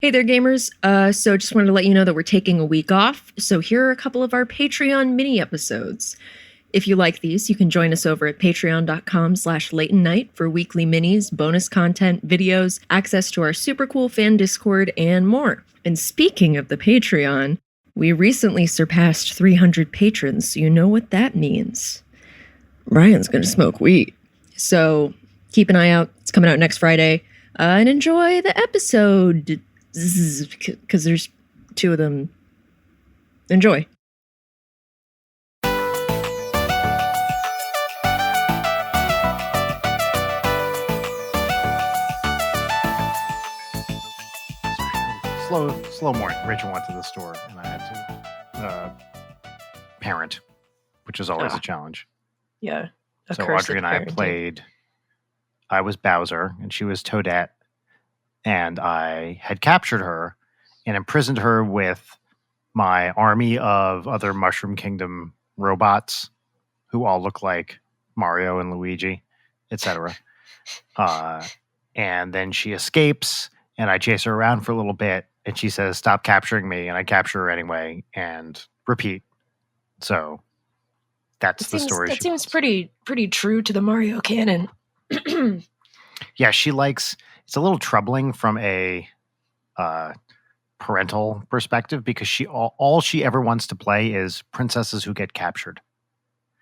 Hey there, gamers. So just wanted to let you know that we're taking a week off. So here are a couple of our Patreon mini episodes. If you like these, you can join us over at patreon.com/lateandnight for weekly minis, bonus content, videos, access to our super cool fan Discord, and more. And speaking of the Patreon, we recently surpassed 300 patrons, so you know what that means. Ryan's gonna smoke weed. So keep an eye out. It's coming out next Friday. And enjoy the episode. Because there's two of them. Enjoy. Slow morning. Rachel went to the store and I had to parent, which is always a challenge. Yeah. So Audrey and I played. I was Bowser and she was Toadette. And I had captured her and imprisoned her with my army of other Mushroom Kingdom robots who all look like Mario and Luigi, etc. And then she escapes and I chase her around for a little bit and she says, "Stop capturing me." And I capture her anyway and repeat. So that's the story. That seems pretty true to the Mario canon. Yeah, she likes... It's a little troubling from a parental perspective because all she ever wants to play is princesses who get captured.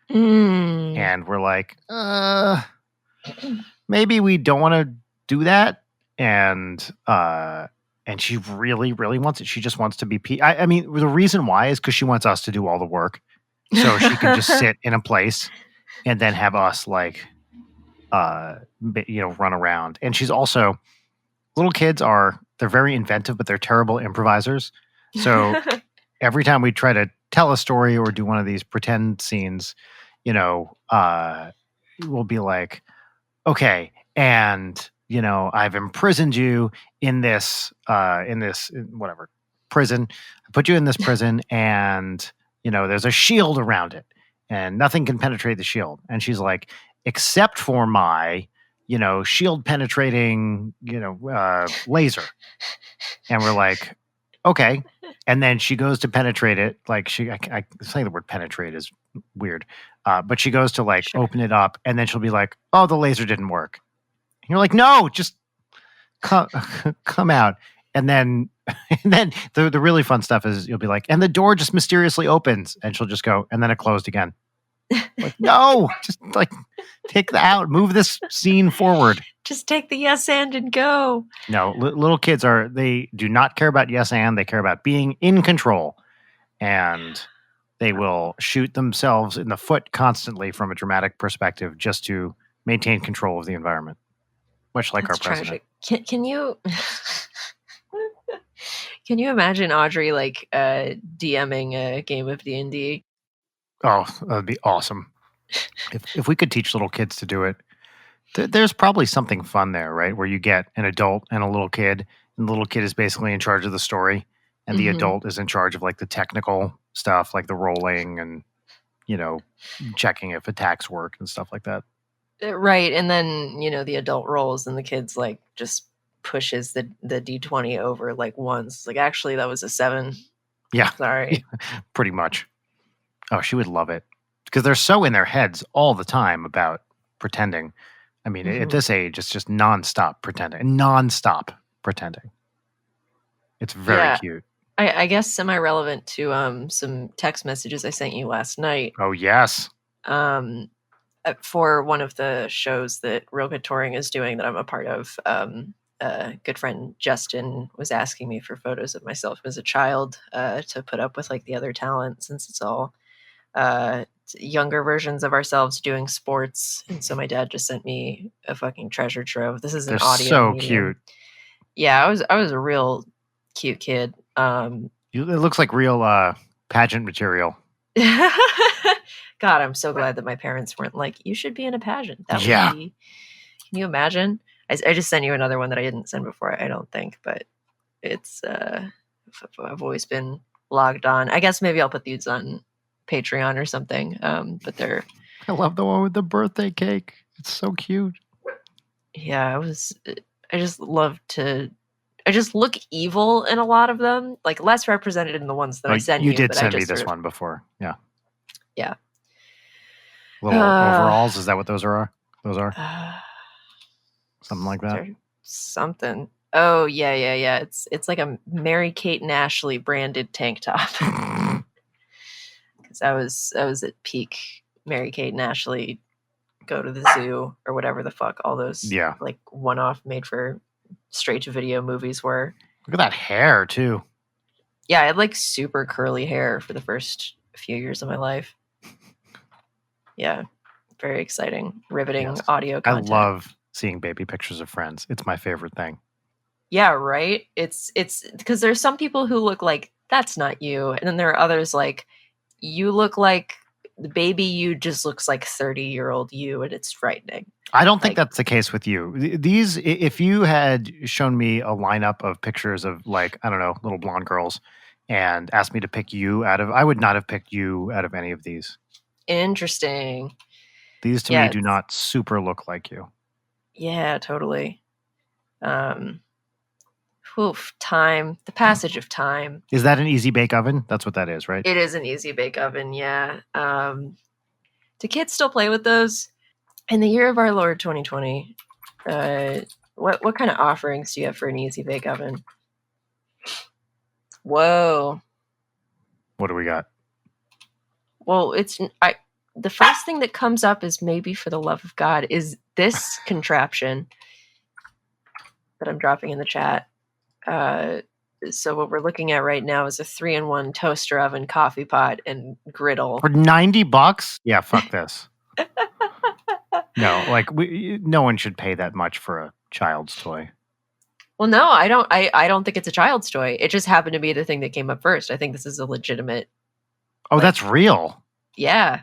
And we're like, maybe we don't want to do that. And she really, really wants it. She just wants to be I mean, the reason why is because she wants us to do all the work. So she can just sit in a place and then have us like... run around. And she's also... Little kids they're very inventive, but they're terrible improvisers. So every time we try to tell a story or do one of these pretend scenes, we'll be like, okay, and I've imprisoned you in this whatever prison. I put you in this prison, and there's a shield around it, and nothing can penetrate the shield. And she's like, except for my shield penetrating, laser. And we're like, okay. And then she goes to penetrate it. Like I saying the word penetrate is weird. But she goes to open it up and then she'll be like, oh, the laser didn't work. And you're like, no, just come out. And then the really fun stuff is you'll be like, and the door just mysteriously opens and she'll just go, and then it closed again. Like, no, just take that out, move this scene forward. Just take the yes and go. No, little kids they do not care about yes and, they care about being in control. And they will shoot themselves in the foot constantly from a dramatic perspective just to maintain control of the environment. Much like That's our president. Tragic. Can you can you imagine Audrey DMing a game of D&D? Oh, that'd be awesome. If we could teach little kids to do it, there's probably something fun there, right? Where you get an adult and a little kid, and the little kid is basically in charge of the story, and the adult is in charge of the technical stuff, like the rolling and, checking if attacks work and stuff like that. Right. And then, the adult rolls and the kid's just pushes the D20 over once. Actually, that was a 7. Yeah. Sorry. Pretty much. Oh, she would love it because they're so in their heads all the time about pretending. I mean, at this age, it's just nonstop pretending. It's very cute. I guess semi-relevant to some text messages I sent you last night. Oh, yes. For one of the shows that Real Good Touring is doing that I'm a part of, a good friend Justin was asking me for photos of myself as a child to put up with the other talent, since it's all younger versions of ourselves doing sports. And so my dad just sent me a fucking treasure trove. This is an audio so medium. Cute. Yeah, I was a real cute kid. It looks like real pageant material. God, I'm so glad that my parents weren't like, you should be in a pageant. That would be... Can you imagine? I just sent you another one that I didn't send before, I don't think, but it's I've always been logged on. I guess maybe I'll put these on Patreon or something. But they're... I love the one with the birthday cake. It's so cute. Yeah, I just love to I just look evil in a lot of them, like less represented in the ones that I send you. You did but send I me just this sort of, one before. Yeah. Yeah. Little overalls. Is that what those are? Those are something like that. Something. Oh yeah. It's like a Mary-Kate and Ashley branded tank top. Because I was at peak Mary-Kate and Ashley go to the zoo or whatever the fuck all those like one-off made for straight-to-video movies were. Look at that hair too. Yeah, I had like super curly hair for the first few years of my life. Yeah, very exciting, riveting audio content. I love seeing baby pictures of friends. It's my favorite thing. Yeah, right? It's because there's some people who look like that's not you, and then there are others like you look like the baby you just looks like 30-year-old you, and it's frightening. I don't think that's the case with you. These, if you had shown me a lineup of pictures of like, I don't know, little blonde girls and asked me to pick you out of, I would not have picked you out of any of these. Interesting. These to me do not super look like you. Yeah, totally. Time. The passage of time. Is that an easy bake oven? That's what that is, right? It is an easy bake oven, yeah. Do kids still play with those? In the year of our Lord 2020, what kind of offerings do you have for an easy bake oven? Whoa. What do we got? Well, the first thing that comes up is maybe for the love of God is this contraption that I'm dropping in the chat. So what we're looking at right now is a 3-in-1 toaster oven, coffee pot, and griddle. For $90? Yeah, fuck this. No, like no one should pay that much for a child's toy. Well, no, I don't think it's a child's toy. It just happened to be the thing that came up first. I think this is a legitimate. Oh, that's real. Yeah.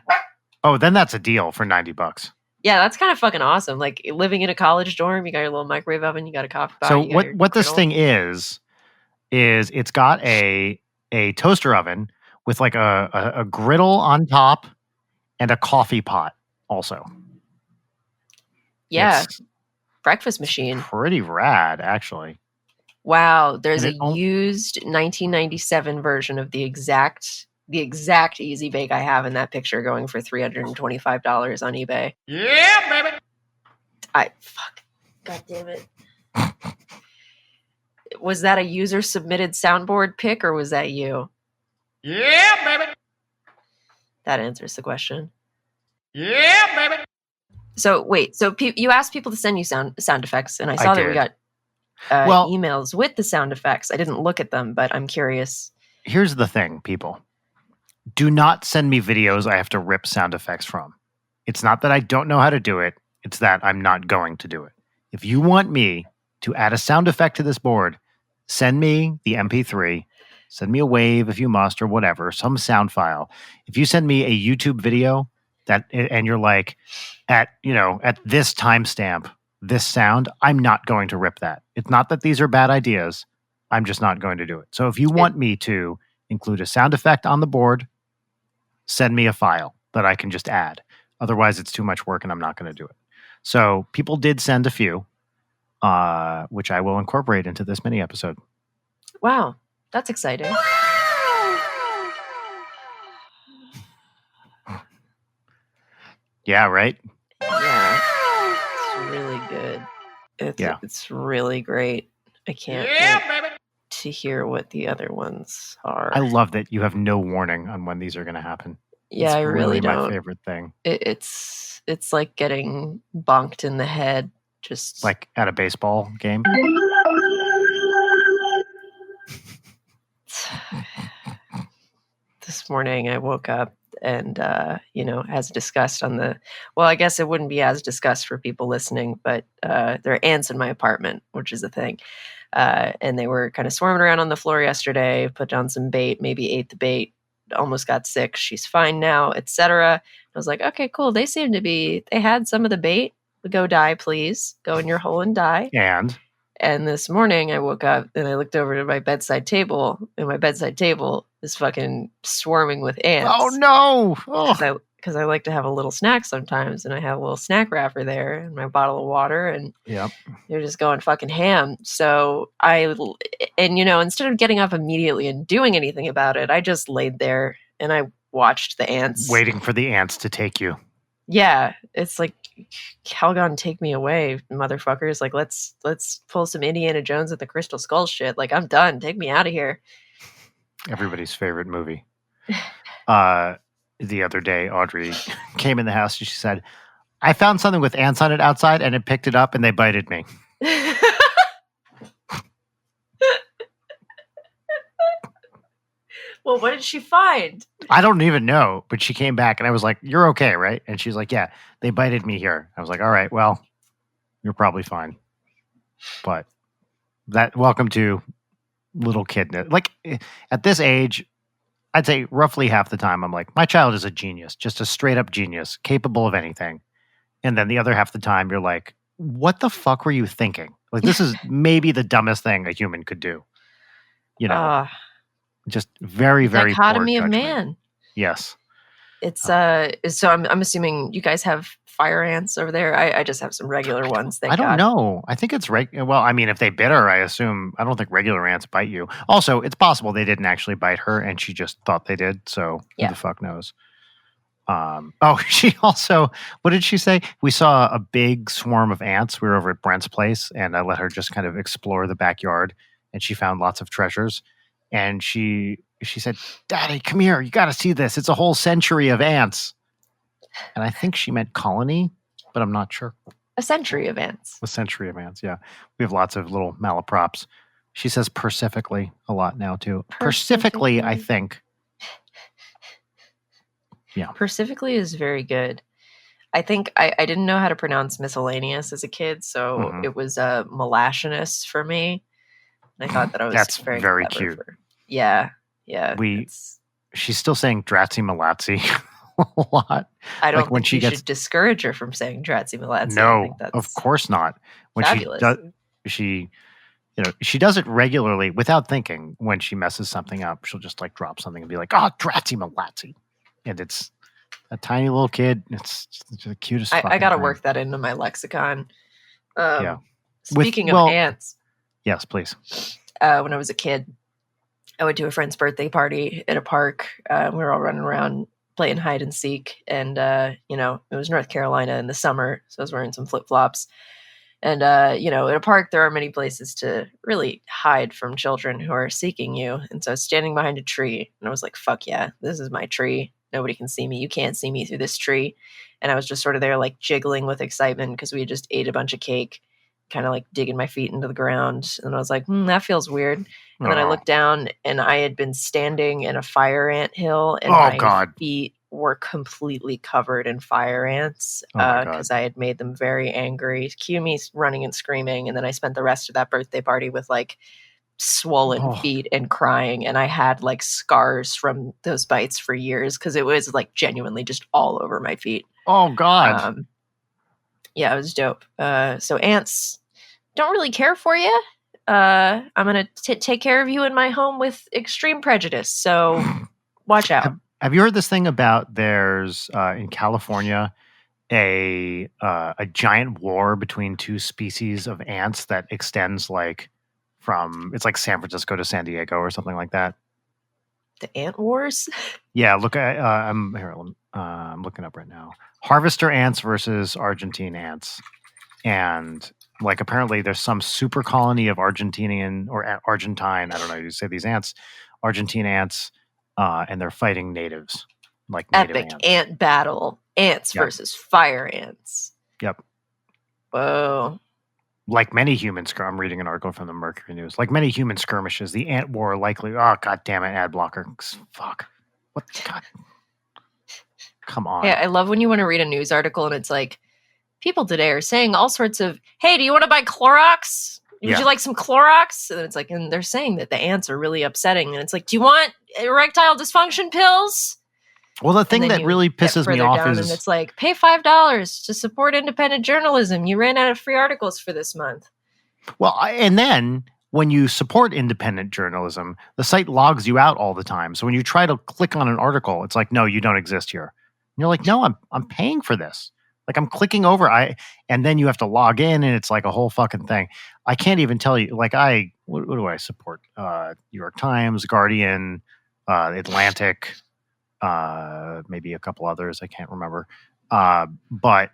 Oh, then that's a deal for $90. Yeah, that's kind of fucking awesome. Like living in a college dorm, you got your little microwave oven, you got a coffee pot. So what this thing is it's got a toaster oven with like a griddle on top and a coffee pot also. Yeah. Breakfast machine. Pretty rad, actually. Wow. There's a used 1997 version of the exact Easy Bake I have in that picture going for $325 on eBay. Yeah, baby. Fuck. God damn it. Was that a user submitted soundboard pic or was that you? Yeah, baby. That answers the question. Yeah, baby. So wait, you asked people to send you sound effects, and I saw that we got emails with the sound effects. I didn't look at them, but I'm curious. Here's the thing, people. Do not send me videos I have to rip sound effects from. It's not that I don't know how to do it. It's that I'm not going to do it. If you want me to add a sound effect to this board, send me the MP3. Send me a wave if you must or whatever, some sound file. If you send me a YouTube video and you're like, at this timestamp, this sound, I'm not going to rip that. It's not that these are bad ideas. I'm just not going to do it. So if you want me to include a sound effect on the board, send me a file that I can just add. Otherwise, it's too much work and I'm not going to do it. So people did send a few, which I will incorporate into this mini episode. Wow, that's exciting. Yeah, right? Yeah, it's really good. It's really great. I can't wait to hear what the other ones are. I love that you have no warning on when these are going to happen. Yeah, it's I really don't. My favorite thing. It's like getting bonked in the head, just like at a baseball game. This morning I woke up and, as discussed I guess it wouldn't be as discussed for people listening, but there are ants in my apartment, which is a thing. And they were kind of swarming around on the floor yesterday, put down some bait, maybe ate the bait, almost got sick. She's fine now, etc. I was like, okay, cool. They had some of the bait. Go die, please. Go in your hole and die. And this morning I woke up and I looked over to my bedside table, and my bedside table is fucking swarming with ants. Oh no! because I like to have a little snack sometimes, and I have a little snack wrapper there and my bottle of water, and Yep. they're just going fucking ham. So instead of getting up immediately and doing anything about it, I just laid there and I watched the ants. Waiting for the ants to take you. Yeah, it's like, Calgon, take me away, motherfuckers. Like, let's pull some Indiana Jones and the Crystal Skull shit. Like, I'm done. Take me out of here. Everybody's favorite movie. The other day, Audrey came in the house and she said, I found something with ants on it outside and it picked it up and they bited me. Well, what did she find? I don't even know, but she came back and I was like, you're okay, right? And she's like, yeah, they bited me here. I was like, all right, well, you're probably fine. But welcome to little kid. Like, at this age, I'd say roughly half the time I'm like, my child is a genius, just a straight up genius, capable of anything. And then the other half the time you're like, what the fuck were you thinking? Like, this is maybe the dumbest thing a human could do. Just very, very dichotomy poor of judgment. man. Yes. It's so I'm assuming you guys have fire ants over there. I just have some regular ones. I don't know. I think it's well, I mean, if they bit her, I don't think regular ants bite you. Also, it's possible they didn't actually bite her and she just thought they did. So who the fuck knows? She also, what did she say? We saw a big swarm of ants. We were over at Brent's place and I let her just kind of explore the backyard and she found lots of treasures. And she said, Daddy, come here. You got to see this. It's a whole century of ants. And I think she meant colony, but I'm not sure. A century of ants. A century of ants, yeah. We have lots of little malaprops. She says percifically a lot now, too. Percifically, I think. Yeah. Percifically is very good. I think I didn't know how to pronounce miscellaneous as a kid, so it was molassinous for me. And I thought that I was That's very cute. Yeah. She's still saying Dratzy Malatzy a lot. I don't think you should discourage her from saying Dratzy Malatzy. No, of course not. When fabulous. she does it regularly without thinking. When she messes something up, she'll just like drop something and be like, Dratzy Malatzy. And it's a tiny little kid. It's the cutest. I got to work that into my lexicon. Yeah. Speaking of ants. Yes, please. When I was a kid, I went to a friend's birthday party at a park. We were all running around playing hide and seek. And, it was North Carolina in the summer. So I was wearing some flip-flops. And, at a park, there are many places to really hide from children who are seeking you. And so I was standing behind a tree. And I was like, fuck yeah, this is my tree. Nobody can see me. You can't see me through this tree. And I was just sort of there like jiggling with excitement because we had just ate a bunch of cake, kind of like digging my feet into the ground. And I was like, that feels weird. And then I looked down and I had been standing in a fire ant hill and my feet were completely covered in fire ants because I had made them very angry. Cue me running and screaming. And then I spent the rest of that birthday party with like swollen feet and crying. And I had like scars from those bites for years because it was like genuinely just all over my feet. Oh, God. Yeah, it was dope. So ants don't really care for you. I'm going to take care of you in my home with extreme prejudice. So watch out. Have you heard this thing about there's in California a giant war between two species of ants that extends like it's like San Francisco to San Diego or something like that? The ant wars? Yeah, look, I'm looking up right now. Harvester ants versus Argentine ants. And like apparently there's some super colony of Argentinian or Argentine, I don't know how you say these ants, Argentine ants, and they're fighting natives. Like native epic ants. Ant battle. Ants versus fire ants. Yep. Whoa. Like many human I'm reading an article from the Mercury News. Like many human skirmishes, the ant war likely. Oh, God damn it, ad blocker. Fuck. What? God. Come on. Yeah, I love when you want to read a news article and it's like, people today are saying all sorts of, hey, do you want to buy Clorox? Would you like some Clorox? And it's like, and they're saying that the ants are really upsetting. And it's like, do you want erectile dysfunction pills? Well, the thing that really pisses me off is... And it's like, pay $5 to support independent journalism. You ran out of free articles for this month. Well, and then when you support independent journalism, the site logs you out all the time. So when you try to click on an article, it's like, no, you don't exist here. you're like, no, I'm paying for this. Like I'm clicking over, and then you have to log in, and it's like a whole fucking thing. I can't even tell you. Like what do I support? New York Times, Guardian, Atlantic, maybe a couple others. I can't remember. But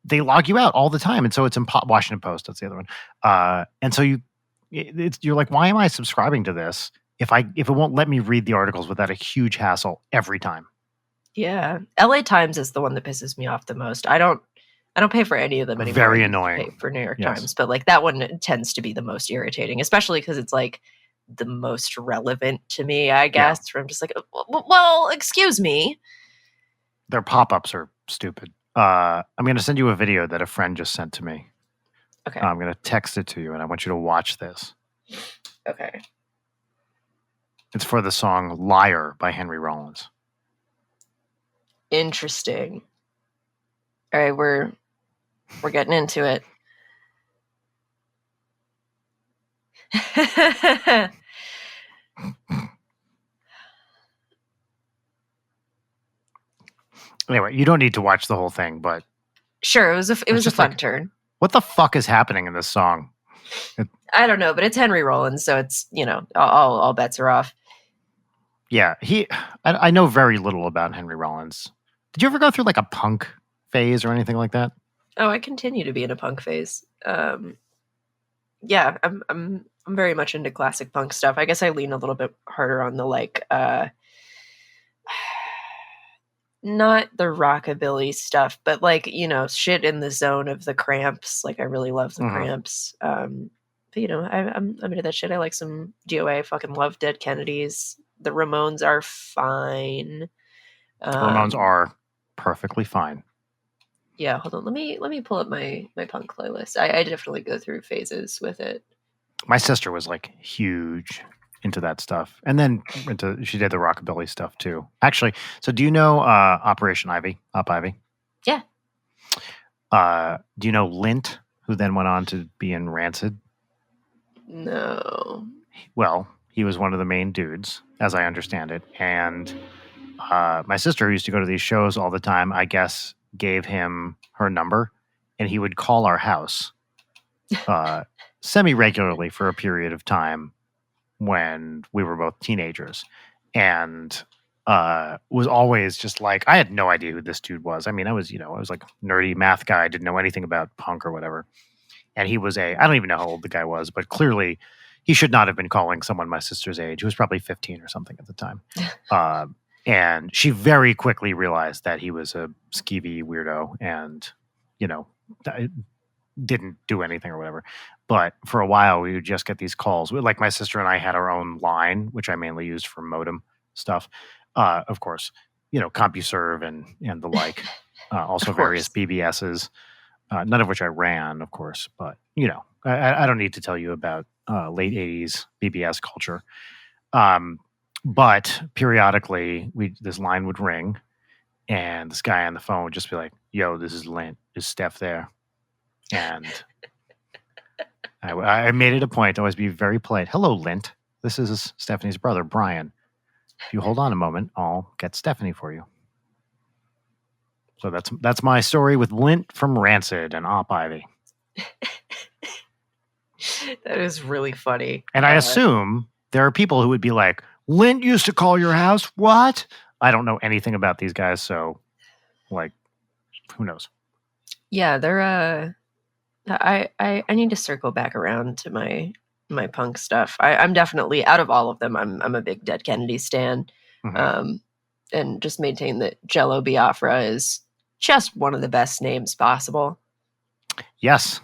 they log you out all the time, and so it's in Washington Post. That's the other one. And so you're like, why am I subscribing to this if it won't let me read the articles without a huge hassle every time? Yeah, LA Times is the one that pisses me off the most. I don't pay for any of them anymore. Very I used to annoying. pay for New York Times, but like that one tends to be the most irritating, especially because it's like the most relevant to me, I guess. Where I'm just like, well, excuse me. Their pop-ups are stupid. I'm going to send you a video that a friend just sent to me. Okay. I'm going to text it to you, and I want you to watch this. Okay. It's for the song "Liar" by Henry Rollins. Interesting. All right, we're getting into it. Anyway, you don't need to watch the whole thing, but sure, it was a fun turn. What the fuck is happening in this song? I don't know, but it's Henry Rollins, so it's, all bets are off. Yeah, I know very little about Henry Rollins. Did you ever go through like a punk phase or anything like that? Oh, I continue to be in a punk phase. Yeah, I'm very much into classic punk stuff. I guess I lean a little bit harder on the like not the rockabilly stuff, but like, shit in the zone of the Cramps. Like I really love the Cramps. But I'm into that shit. I like some DOA. Fucking love Dead Kennedys. The Ramones are fine. The Ramones are perfectly fine. Yeah, hold on. Let me pull up my punk playlist. I definitely go through phases with it. My sister was like huge into that stuff, and then she did the rockabilly stuff too. Actually, so do you know Operation Ivy? Op Ivy? Yeah. Do you know Lynch, who then went on to be in Rancid? No. Well, he was one of the main dudes, as I understand it, and my sister, who used to go to these shows all the time, I guess gave him her number, and he would call our house semi-regularly for a period of time when we were both teenagers, and was always just like, I had no idea who this dude was. I mean, I was like nerdy math guy, didn't know anything about punk or whatever. And he was I don't even know how old the guy was, but clearly he should not have been calling someone my sister's age. He was probably 15 or something at the time. And she very quickly realized that he was a skeevy weirdo and, didn't do anything or whatever. But for a while, we would just get these calls. Like my sister and I had our own line, which I mainly used for modem stuff. Of course, CompuServe and the like. Also various BBSs, none of which I ran, of course. But, I don't need to tell you about late 80s BBS culture. But periodically, this line would ring, and this guy on the phone would just be like, "Yo, this is Lynch. Is Steph there?" And I made it a point to always be very polite. "Hello, Lynch. This is Stephanie's brother, Brian. If you hold on a moment, I'll get Stephanie for you." So that's my story with Lynch from Rancid and Op Ivy. That is really funny. And I assume there are people who would be like, "Lynch used to call your house? What?" I don't know anything about these guys, so like, who knows? Yeah, they're I need to circle back around to my punk stuff. I'm definitely, out of all of them, I'm a big Dead Kennedy stan. And just maintain that Jello Biafra is just one of the best names possible. Yes,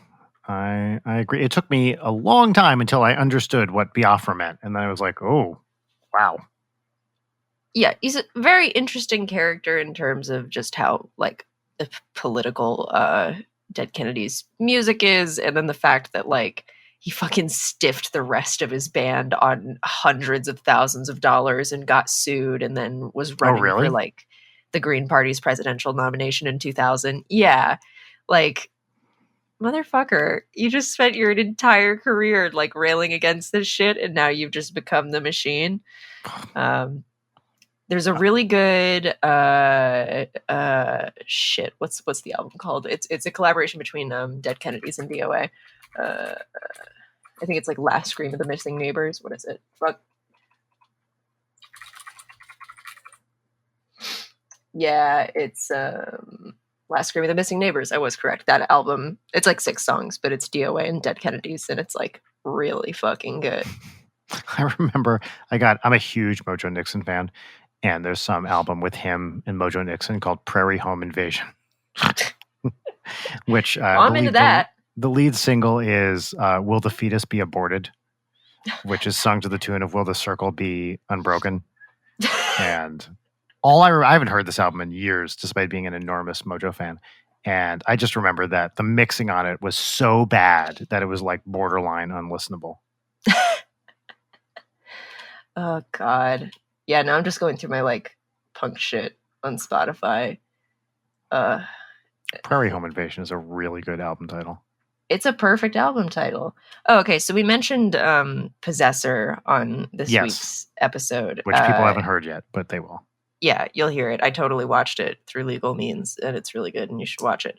I agree. It took me a long time until I understood what Biafra meant, and then I was like, "Oh, wow." Yeah, he's a very interesting character in terms of just how like political Dead Kennedy's music is, and then the fact that like he fucking stiffed the rest of his band on hundreds of thousands of dollars and got sued, and then was running for like the Green Party's presidential nomination in 2000. Yeah, like, motherfucker, you just spent your entire career like railing against this shit, and now you've just become the machine. There's a really good shit. What's the album called? It's a collaboration between Dead Kennedys and DOA. I think it's like Last Scream of the Missing Neighbors. What is it? Fuck. Yeah, it's Last Scream of the Missing Neighbors. I was correct. That album, it's like 6 songs, but it's DOA and Dead Kennedys, and it's like really fucking good. I remember I'm a huge Mojo Nixon fan, and there's some album with him and Mojo Nixon called Prairie Home Invasion, which I'm into that. The lead single is Will the Fetus Be Aborted, which is sung to the tune of Will the Circle Be Unbroken. And I haven't heard this album in years, despite being an enormous Mojo fan. And I just remember that the mixing on it was so bad that it was like borderline unlistenable. Oh, God. Yeah, now I'm just going through my like punk shit on Spotify. Prairie Home Invasion is a really good album title. It's a perfect album title. Oh, okay. So we mentioned Possessor on this week's episode. Which people haven't heard yet, but they will. Yeah, you'll hear it. I totally watched it through legal means, and it's really good, and you should watch it.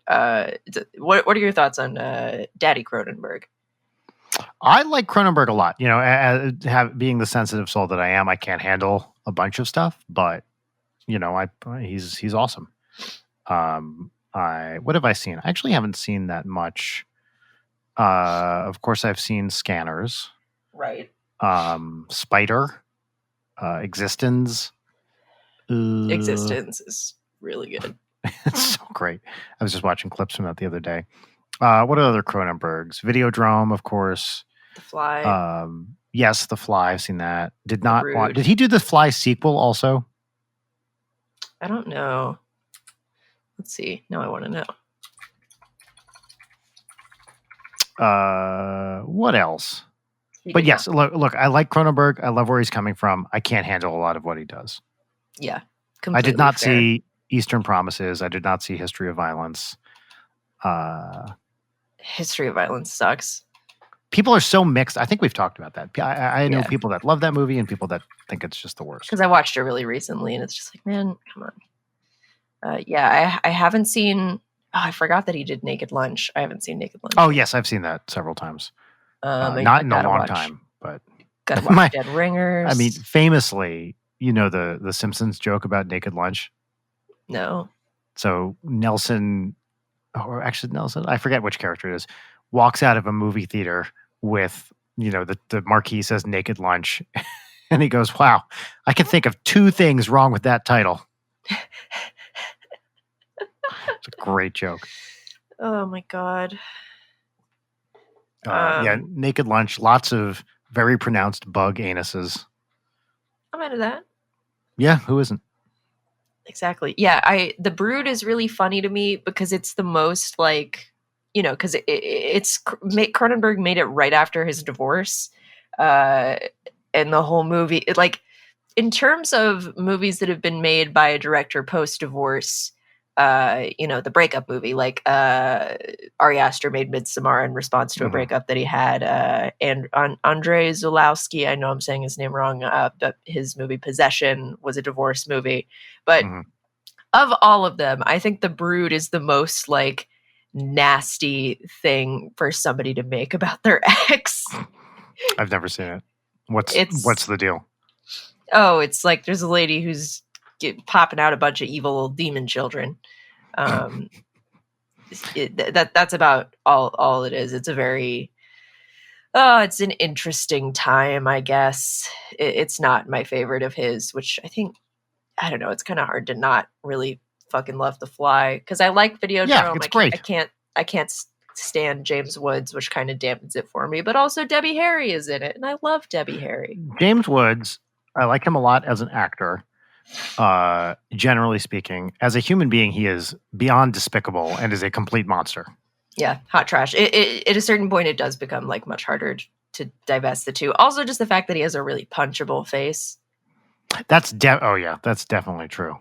What are your thoughts on Daddy Cronenberg? I like Cronenberg a lot. You know, being the sensitive soul that I am, I can't handle a bunch of stuff, but you know, he's awesome. What have I seen? I actually haven't seen that much. Of course, I've seen Scanners, right? Spider, Existence. Existence is really good. It's so great. I was just watching clips from that the other day. What are other Cronenbergs? Videodrome, of course. The Fly. Yes, The Fly. I've seen that. Did he do the Fly sequel also? I don't know. Let's see. Now I want to know. What else? But yes, look, I like Cronenberg. I love where he's coming from. I can't handle a lot of what he does. Yeah. I did not see Eastern Promises. I did not see History of Violence. History of Violence sucks. People are so mixed. I think we've talked about that. I know people that love that movie and people that think it's just the worst. Because I watched it really recently, and it's just like, man, come on. I haven't seen... Oh, I forgot that he did Naked Lunch. I haven't seen Naked Lunch. Oh, yes, I've seen that several times. Not in a long time, but... Gotta watch Dead Ringers. I mean, famously, you know the Simpsons joke about Naked Lunch? No. So Nelson, I forget which character it is, walks out of a movie theater with, you know, the marquee says Naked Lunch. And he goes, wow, I can think of 2 things wrong with that title. It's a great joke. Oh my God. Yeah, Naked Lunch, lots of very pronounced bug anuses. I'm into that. Yeah, who isn't? Exactly. Yeah, The Brood is really funny to me because it's the most like, you know, because Cronenberg made it right after his divorce, and the whole movie, in terms of movies that have been made by a director post-divorce, you know, the breakup movie, like Ari Aster made Midsommar in response to a breakup that he had, and Andrei Zulawski, I know I'm saying his name wrong, but his movie Possession was a divorce movie. But of all of them, I think The Brood is the most like nasty thing for somebody to make about their ex. I've never seen it. What's the deal? Oh, it's like there's a lady who's popping out a bunch of evil demon children. That's about all it is. It's a very it's an interesting time, I guess. It's not my favorite of his, which I don't know, it's kind of hard to not really fucking love The Fly because I like Videodrome. Yeah, it's great. I can't stand James Woods, which kind of dampens it for me, but also Debbie Harry is in it, and I love Debbie Harry. James Woods, I like him a lot as an actor. Generally speaking, as a human being, he is beyond despicable and is a complete monster. Yeah, hot trash. At a certain point, it does become like much harder to divest the two. Also, just the fact that he has a really punchable face. That's definitely true.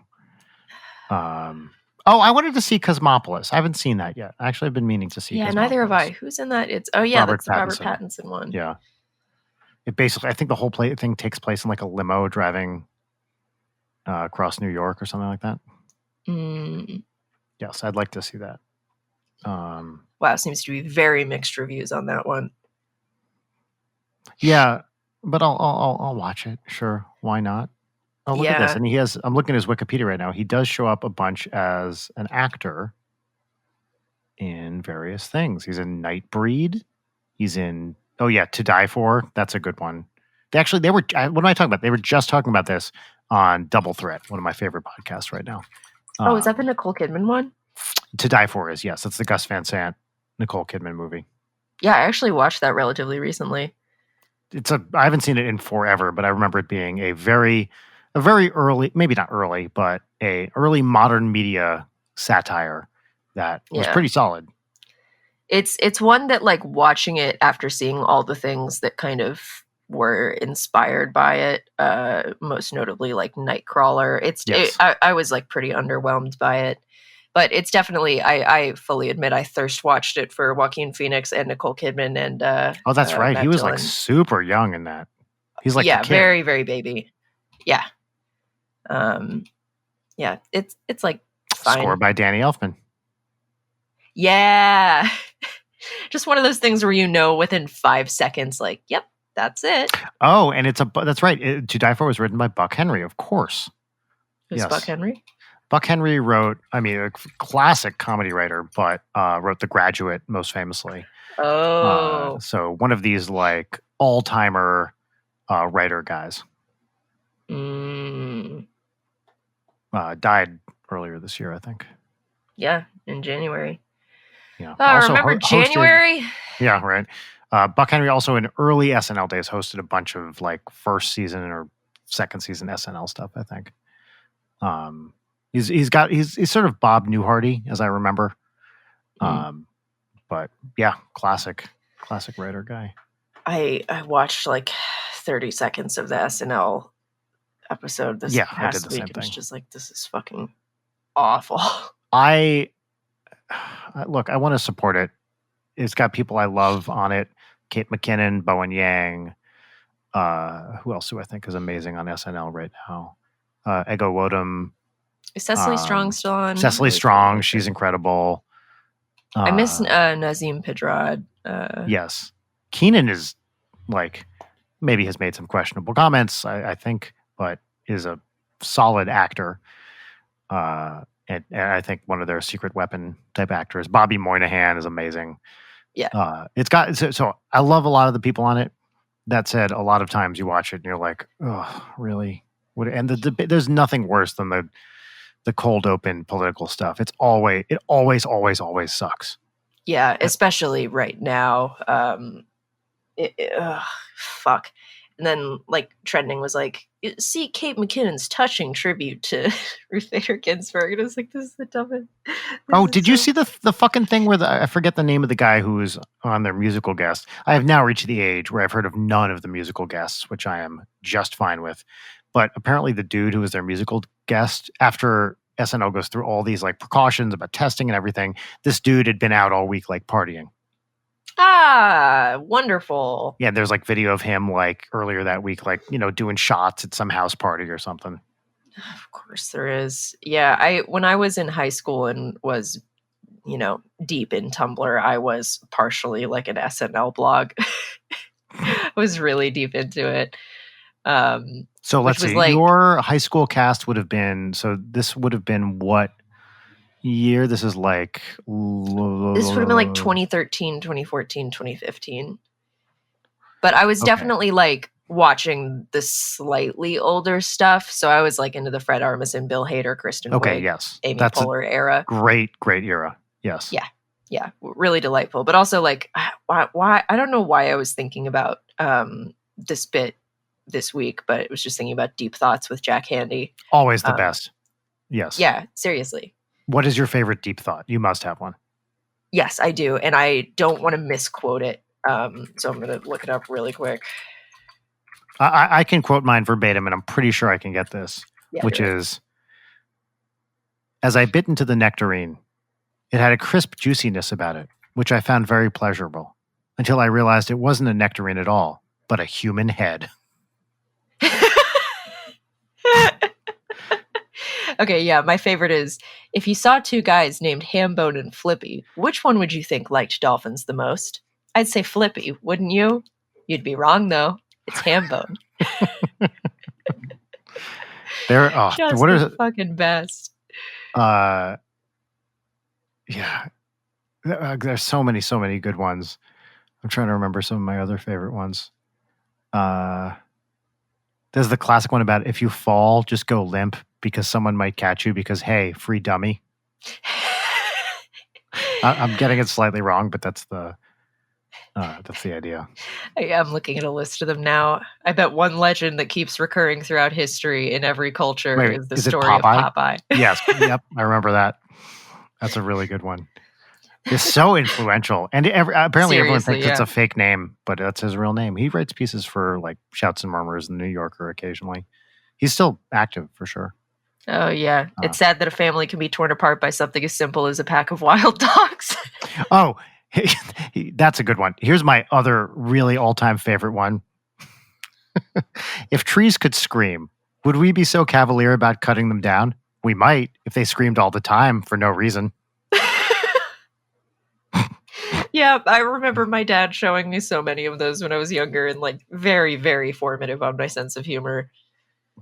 I wanted to see Cosmopolis. I haven't seen that yet. Actually, I've been meaning to see. Yeah, Cosmopolis. neither have I. Who's in that? That's the Robert Pattinson one. Yeah, it basically, I think the whole thing takes place in like a limo driving across New York or something like that. Mm. Yes, I'd like to see that. Wow, seems to be very mixed reviews on that one. Yeah, but I'll watch it. Sure, why not? Oh, look at this. And I'm looking at his Wikipedia right now. He does show up a bunch as an actor in various things. He's in Nightbreed. He's in, To Die For. That's a good one. What am I talking about? They were just talking about this on Double Threat, one of my favorite podcasts right now. Is that the Nicole Kidman one? To Die For is, yes. That's the Gus Van Sant, Nicole Kidman movie. Yeah, I actually watched that relatively recently. I haven't seen it in forever, but I remember it being a very early, maybe not early, but a early modern media satire that was pretty solid. It's one that, like, watching it after seeing all the things that kind of were inspired by it, most notably like Nightcrawler. I was like pretty underwhelmed by it, but it's definitely, I fully admit I thirst watched it for Joaquin Phoenix and Nicole Kidman and that's right. Matt He was Dillon. like super young in that. He's like a kid. Very, very baby. Yeah. It's like fine. Score by Danny Elfman. Yeah. Just one of those things where within 5 seconds, like, yep, that's it. Oh, and that's right. To Die For was written by Buck Henry, of course. Who's Buck Henry? Buck Henry wrote, a classic comedy writer, but wrote The Graduate most famously. Oh. So one of these like all-timer writer guys. Died earlier this year, I think. Yeah, in January. Yeah. Remember January? Yeah, right. Buck Henry also in early SNL days hosted a bunch of like first season or second season SNL stuff, I think. He's sort of Bob Newhardy, as I remember. But yeah, classic writer guy. I watched like 30 seconds of the SNL episode this past week. It was just like, this is fucking awful. Look, I want to support it. It's got people I love on it. Kate McKinnon, Bowen Yang. Who else do I think is amazing on SNL right now? Ego Wodum. Is Cecily Strong still on? Cecily Strong, she's incredible. I miss Nazim Pedrad. Yes. Keenan is like, maybe has made some questionable comments, I think, but is a solid actor. And I think one of their secret weapon type actors. Bobby Moynihan is amazing. Yeah. It's got, so I love a lot of the people on it. That said, a lot of times you watch it and you're like, oh, really? And there's nothing worse than the cold open political stuff. It always sucks. Yeah, especially right now. Fuck. And then like trending was like, see Kate McKinnon's touching tribute to Ruth Bader Ginsburg. And I was like, this is the dumbest. Did you see the fucking thing where I forget the name of the guy who was on their musical guest? I have now reached the age where I've heard of none of the musical guests, which I am just fine with. But apparently the dude who was their musical guest, after SNL goes through all these like precautions about testing and everything, this dude had been out all week like partying. Ah, wonderful. Yeah, there's like video of him like earlier that week, like, doing shots at some house party or something. Of course there is. Yeah, when I was in high school and was, deep in Tumblr, I was partially like an SNL blog. I was really deep into it. So let's see. Your high school cast would have been, this would have been what year? This is like... This would have been like 2013, 2014, 2015. But I was definitely like watching the slightly older stuff. So I was like into the Fred Armisen, Bill Hader, Kristen Wiig, yes. Amy Poehler era. Great era. Yes. Yeah. Really delightful. But also like, why I don't know why I was thinking about this bit this week, but it was just thinking about Deep Thoughts with Jack Handey. Always the best. Yes. Yeah, seriously. What is your favorite deep thought? You must have one. Yes, I do. And I don't want to misquote it. So I'm going to look it up really quick. I can quote mine verbatim, and I'm pretty sure I can get this, which is, as I bit into the nectarine, it had a crisp juiciness about it, which I found very pleasurable, until I realized it wasn't a nectarine at all, but a human head. Okay, yeah, my favorite is if you saw two guys named Hambone and Flippy, which one would you think liked dolphins the most? I'd say Flippy, wouldn't you? You'd be wrong though. It's Hambone. Just What the are fucking best. yeah. There's so many good ones. I'm trying to remember some of my other favorite ones. There's the classic one about if you fall, just go limp because someone might catch you because, hey, free dummy. I'm getting it slightly wrong, but that's the idea. I'm looking at a list of them now. I bet one legend that keeps recurring throughout history in every culture Wait, is the is it story of Popeye? Popeye. Yes. Yep. I remember that. That's a really good one. It's so influential. And apparently everyone Seriously, thinks it's yeah. a fake name, but that's his real name. He writes pieces for like Shouts and Murmurs and the New Yorker occasionally. He's still active for sure. Oh, yeah. It's sad that a family can be torn apart by something as simple as a pack of wild dogs. Oh, that's a good one. Here's my other really all-time favorite one. If trees could scream, would we be so cavalier about cutting them down? We might if they screamed all the time for no reason. Yeah, I remember my dad showing me so many of those when I was younger and like very, very formative on my sense of humor.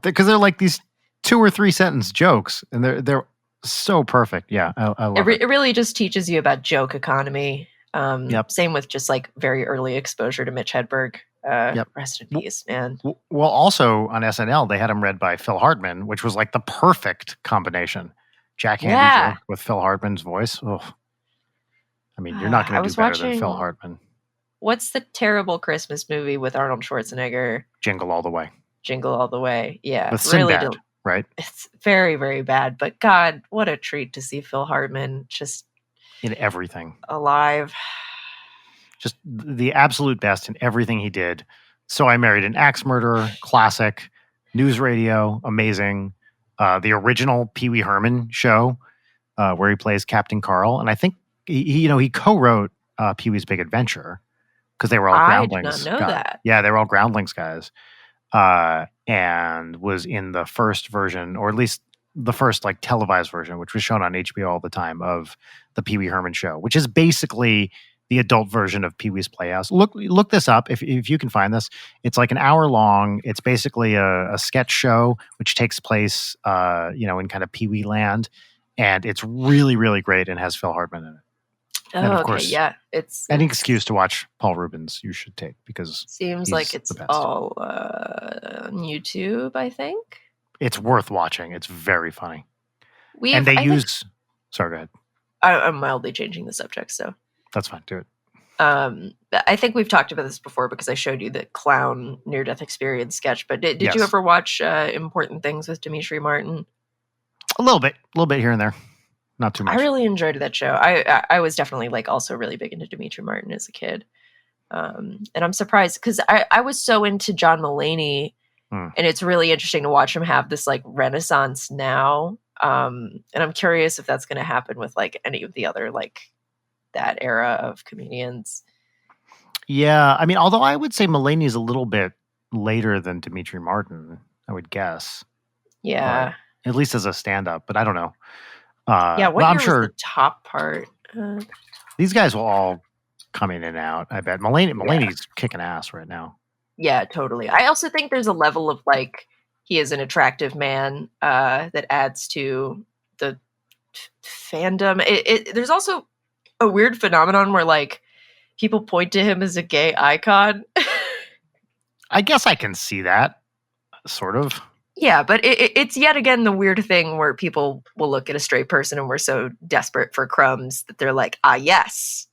Because they're like these 2 or 3 sentence jokes, and they're so perfect. Yeah, I love it. It really just teaches you about joke economy. Yep. Same with just like very early exposure to Mitch Hedberg. Yep. Rest in peace, man. Well, also on SNL, they had him read by Phil Hartman, which was like the perfect combination. Jack Handy joke with Phil Hartman's voice. Oh, I mean, you're not going to do better than Phil Hartman. What's the terrible Christmas movie with Arnold Schwarzenegger? Jingle All the Way. Jingle All the Way. Yeah. With Sinbad, right? It's very, very bad. But God, what a treat to see Phil Hartman just in everything. Alive. Just the absolute best in everything he did. So I Married an Axe Murderer, classic. News Radio, amazing. The original Pee Wee Herman show, where he plays Captain Carl. And I think he co-wrote Pee Wee's Big Adventure because they were all Groundlings. I did not know that. Yeah, they were all Groundlings guys. And was in the first version, or at least the first like televised version, which was shown on HBO all the time, of the Pee Wee Herman show, which is basically the adult version of Pee Wee's Playhouse. Look this up if you can find this. It's like an hour long. It's basically a sketch show which takes place, in kind of Pee Wee land, and it's really, really great and has Phil Hartman in it. Oh, and of okay, course, yeah. It's any excuse to watch Paul Rubens you should take because seems like it's all on YouTube. I think it's worth watching. It's very funny. Sorry, go ahead. I'm mildly changing the subject, so that's fine. Do it. I think we've talked about this before because I showed you the clown near-death experience sketch. But did Yes. you ever watch Important Things with Dimitri Martin? A little bit here and there, not too much. I really enjoyed that show. I was definitely like also really big into Dimitri Martin as a kid, and I'm surprised because I was so into John Mulaney, and it's really interesting to watch him have this like renaissance now. And I'm curious if that's going to happen with like any of the other like that era of comedians. Yeah, I mean, although I would say Mulaney's a little bit later than Dimitri Martin, I would guess. Yeah, at least as a stand-up, but I don't know. What year I'm sure was the top part? These guys will all come in and out. I bet Mulaney's kicking ass right now. Yeah, totally. I also think there's a level of like he is an attractive man that adds to the fandom. There's also a weird phenomenon where like people point to him as a gay icon. I guess I can see that, sort of. Yeah, but it's yet again the weird thing where people will look at a straight person and we're so desperate for crumbs that they're like, yes,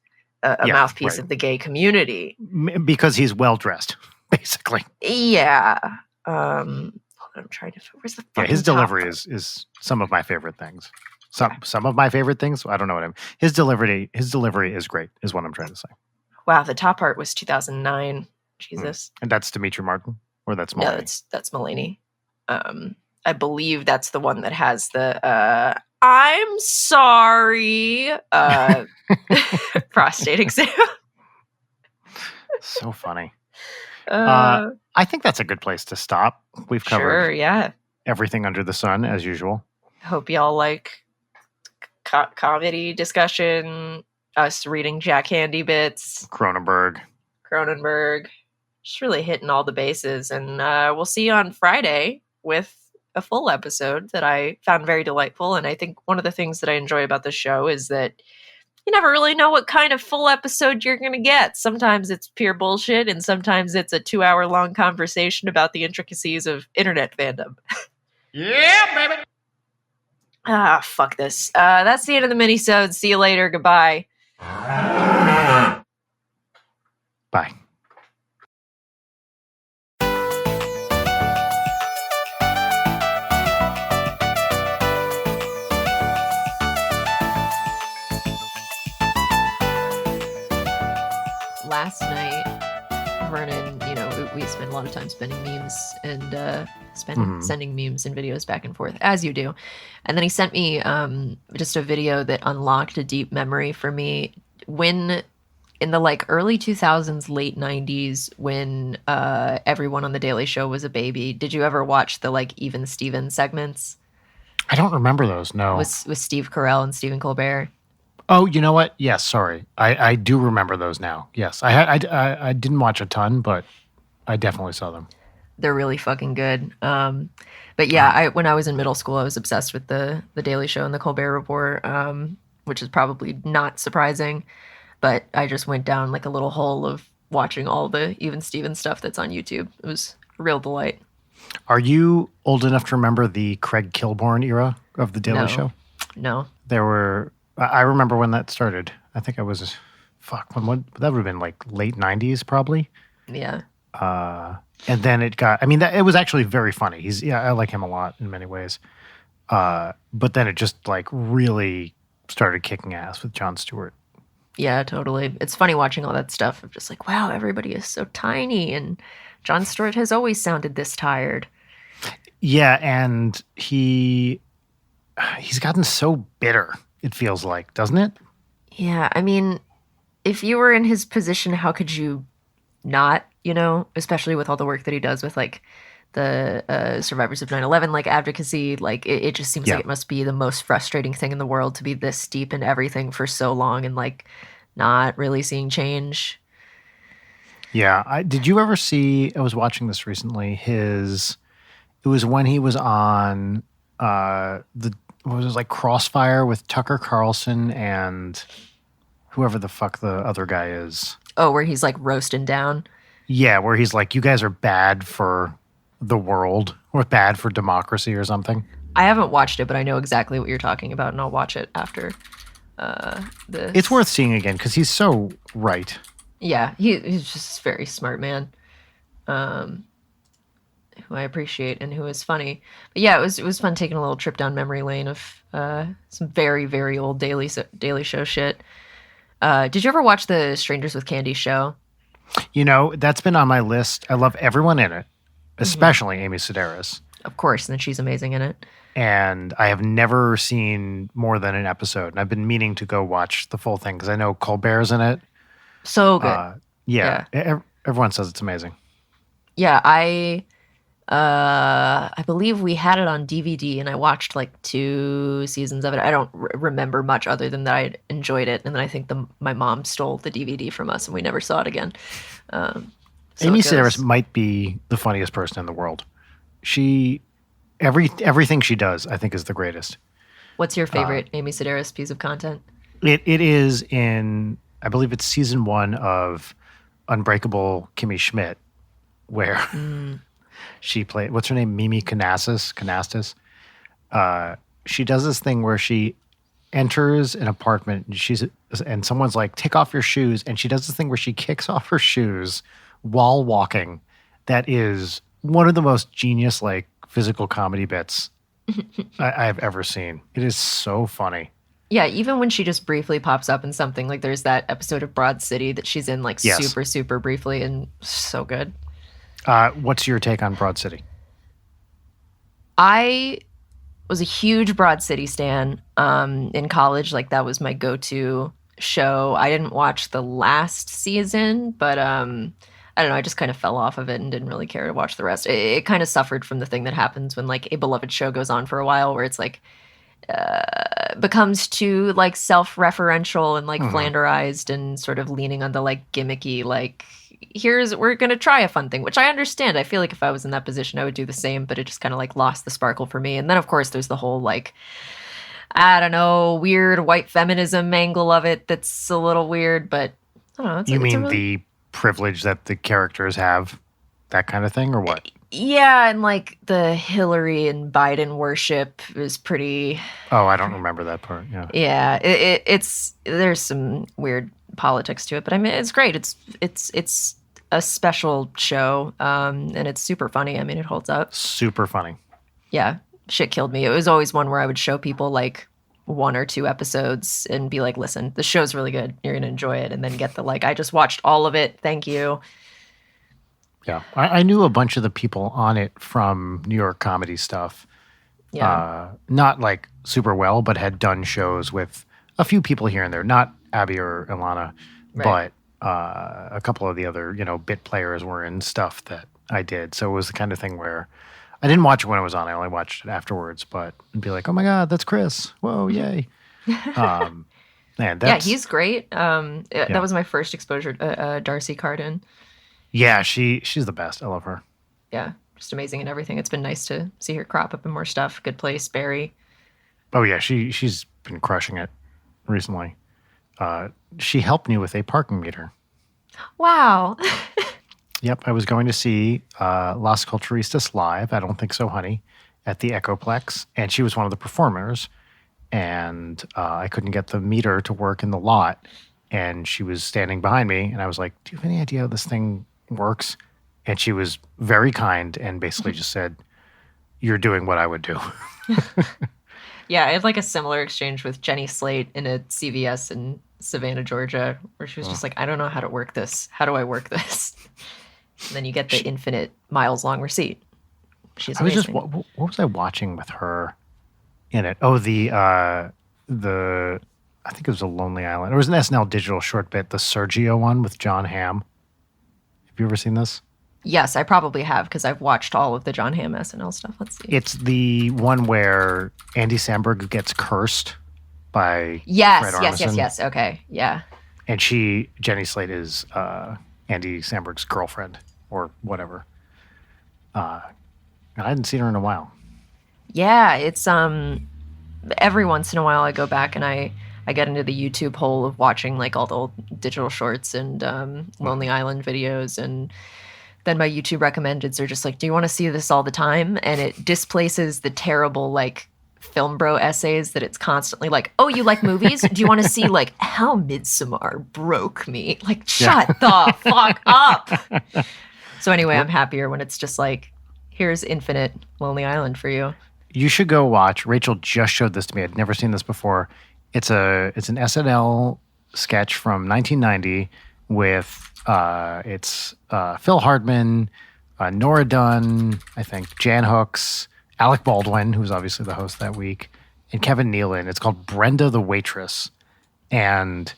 a mouthpiece of the gay community. Because he's well-dressed, basically. Yeah. I'm trying to... Where's the his delivery is some of my favorite things. Some of my favorite things. I don't know what I mean. His delivery is great, is what I'm trying to say. Wow, the top part was 2009. Jesus. And that's Dimitri Martin? Or that's Mulaney? No, that's Mulaney. I believe that's the one that has the I'm sorry prostate exam. So funny. I think that's a good place to stop. We've covered everything under the sun, as usual. Hope y'all like comedy discussion, us reading Jack Handy bits, Cronenberg. Just really hitting all the bases. And we'll see you on Friday with a full episode that I found very delightful. And I think one of the things that I enjoy about the show is that you never really know what kind of full episode you're going to get. Sometimes it's pure bullshit, and sometimes it's a 2-hour-long conversation about the intricacies of internet fandom. Yeah, baby. Fuck this. That's the end of the mini-sode. See you later. Goodbye. Bye. Last night, Vernon, we spend a lot of time spending memes and sending memes and videos back and forth, as you do. And then he sent me just a video that unlocked a deep memory for me when in the early 2000s, late 90s, when everyone on The Daily Show was a baby. Did you ever watch the Even Steven segments? I don't remember those, no. With Steve Carell and Stephen Colbert? Oh, you know what? Yes, sorry. I do remember those now. Yes. I didn't watch a ton, but I definitely saw them. They're really fucking good. But yeah, when I was in middle school, I was obsessed with the Daily Show and the Colbert Report, which is probably not surprising. But I just went down a little hole of watching all the Even Steven stuff that's on YouTube. It was a real delight. Are you old enough to remember the Craig Kilborn era of The Daily Show? No. I remember when that started. I think I was, when that would have been late 90s probably. Yeah. And then it was actually very funny. I like him a lot in many ways. But then it just really started kicking ass with Jon Stewart. Yeah, totally. It's funny watching all that stuff of just wow, everybody is so tiny, and Jon Stewart has always sounded this tired. Yeah, and he's gotten so bitter, it feels like, doesn't it? Yeah, I mean, if you were in his position, how could you not, especially with all the work that he does with the survivors of 9/11 advocacy, it just seems like it must be the most frustrating thing in the world to be this deep in everything for so long and not really seeing change. Yeah, did you ever see? I was watching this recently. It was when he was on Crossfire with Tucker Carlson and whoever the fuck the other guy is. Oh, where he's roasting down. Yeah, where he's you guys are bad for the world or bad for democracy or something. I haven't watched it, but I know exactly what you're talking about, and I'll watch it after this. It's worth seeing again because he's so right. Yeah, he's just a very smart man, who I appreciate and who is funny. But yeah, it was fun taking a little trip down memory lane of some very, very old Daily Show shit. Did you ever watch the Strangers with Candy show? That's been on my list. I love everyone in it, especially Amy Sedaris. Of course, and she's amazing in it. And I have never seen more than an episode. And I've been meaning to go watch the full thing because I know Colbert's in it. So good. Yeah. Everyone says it's amazing. Yeah, I believe we had it on DVD, and I watched 2 seasons of it. I don't remember much other than that I enjoyed it, and then I think my mom stole the DVD from us, and we never saw it again. Amy Sedaris might be the funniest person in the world. Everything she does, I think, is the greatest. What's your favorite Amy Sedaris piece of content? It is in, I believe it's season 1 of Unbreakable Kimmy Schmidt, where she played, what's her name? Mimi Canastis. She does this thing where she enters an apartment and someone's take off your shoes. And she does this thing where she kicks off her shoes while walking. That is one of the most genius, physical comedy bits I've ever seen. It is so funny. Yeah, even when she just briefly pops up in something, there's that episode of Broad City that she's in super, super briefly, and so good. What's your take on Broad City? I was a huge Broad City stan in college. That was my go-to show. I didn't watch the last season, but I don't know, I just kind of fell off of it and didn't really care to watch the rest. It kind of suffered from the thing that happens when a beloved show goes on for a while, where it's becomes too like self-referential and like Mhm. flanderized and sort of leaning on the like gimmicky like we're gonna try a fun thing, which I understand. I feel like if I was in that position I would do the same, but it just kind of like lost the sparkle for me. And then of course there's the whole like, I don't know, weird white feminism angle of it that's a little weird, but I don't know. You it's a mean really, the privilege that the characters have, that kind of thing, or what? yeah, and like the Hillary and Biden worship is pretty. Oh, I don't remember that part. Yeah. Yeah, it's there's some weird politics to it, but I mean it's great. It's a special show, and it's super funny. I mean it holds up. Super funny. Yeah, shit killed me. It was always one where I would show people like 1 or 2 episodes and be like, "Listen, the show's really good. You're gonna enjoy it," and then get the like, "I just watched all of it. Thank you." Yeah. I knew a bunch of the people on it from New York comedy stuff. Yeah, Not like super well, but had done shows with a few people here and there. Not Abby or Ilana, Right. but a couple of the other, bit players were in stuff that I did. So it was the kind of thing where I didn't watch it when it was on. I only watched it afterwards, but I'd be like, oh my God, that's Chris. Whoa, yay. Man, yeah, that's, he's great. Yeah. That was my first exposure to Darcy Carden. yeah, she's the best. I love her. Yeah, just amazing and everything. It's been nice to see her crop up in more stuff. Good Place, Barry. Oh yeah, she's been crushing it recently. She helped me with a parking meter. Wow. Yep, I was going to see Las Culturistas live. I don't think so, honey, at the Echoplex, and she was one of the performers. And I couldn't get the meter to work in the lot, and she was standing behind me, and I was like, "Do you have any idea how this thing works?" And she was very kind and basically just said, "You're doing what I would do." Yeah, I had like a similar exchange with Jenny Slate in a CVS in Savannah, Georgia, where she was just like, I don't know how to work this. How do I work this? And then you get the infinite miles long receipt. She's I was amazing. just what was I watching with her in it? Oh, the I think it was a Lonely Island. It was an SNL digital short bit, the Sergio one with John Hamm. Have you ever seen this? Yes, I probably have because I've watched all of the John Hamm SNL stuff. Let's see. It's the one where Andy Samberg gets cursed by Yes, Fred yes, yes, Armisen. yes. Okay, yeah. And Jenny Slate is Andy Samberg's girlfriend or whatever. And I hadn't seen her in a while. Yeah, it's every once in a while I go back and I get into the YouTube hole of watching like all the old digital shorts and Lonely Island videos, and then my YouTube recommendeds are just like, do you want to see this all the time? And it displaces the terrible like film bro essays that it's constantly like, oh, you like movies? Do you want to see like how Midsommar broke me? Like, shut the fuck up. So anyway, I'm happier when it's just like, here's infinite Lonely Island for you. You should go watch. Rachel just showed this to me. I'd never seen this before. It's an SNL sketch from 1990 with it's Phil Hardman, Nora Dunn, I think Jan Hooks, Alec Baldwin, who's obviously the host that week, and Kevin Nealon. It's called Brenda the Waitress, and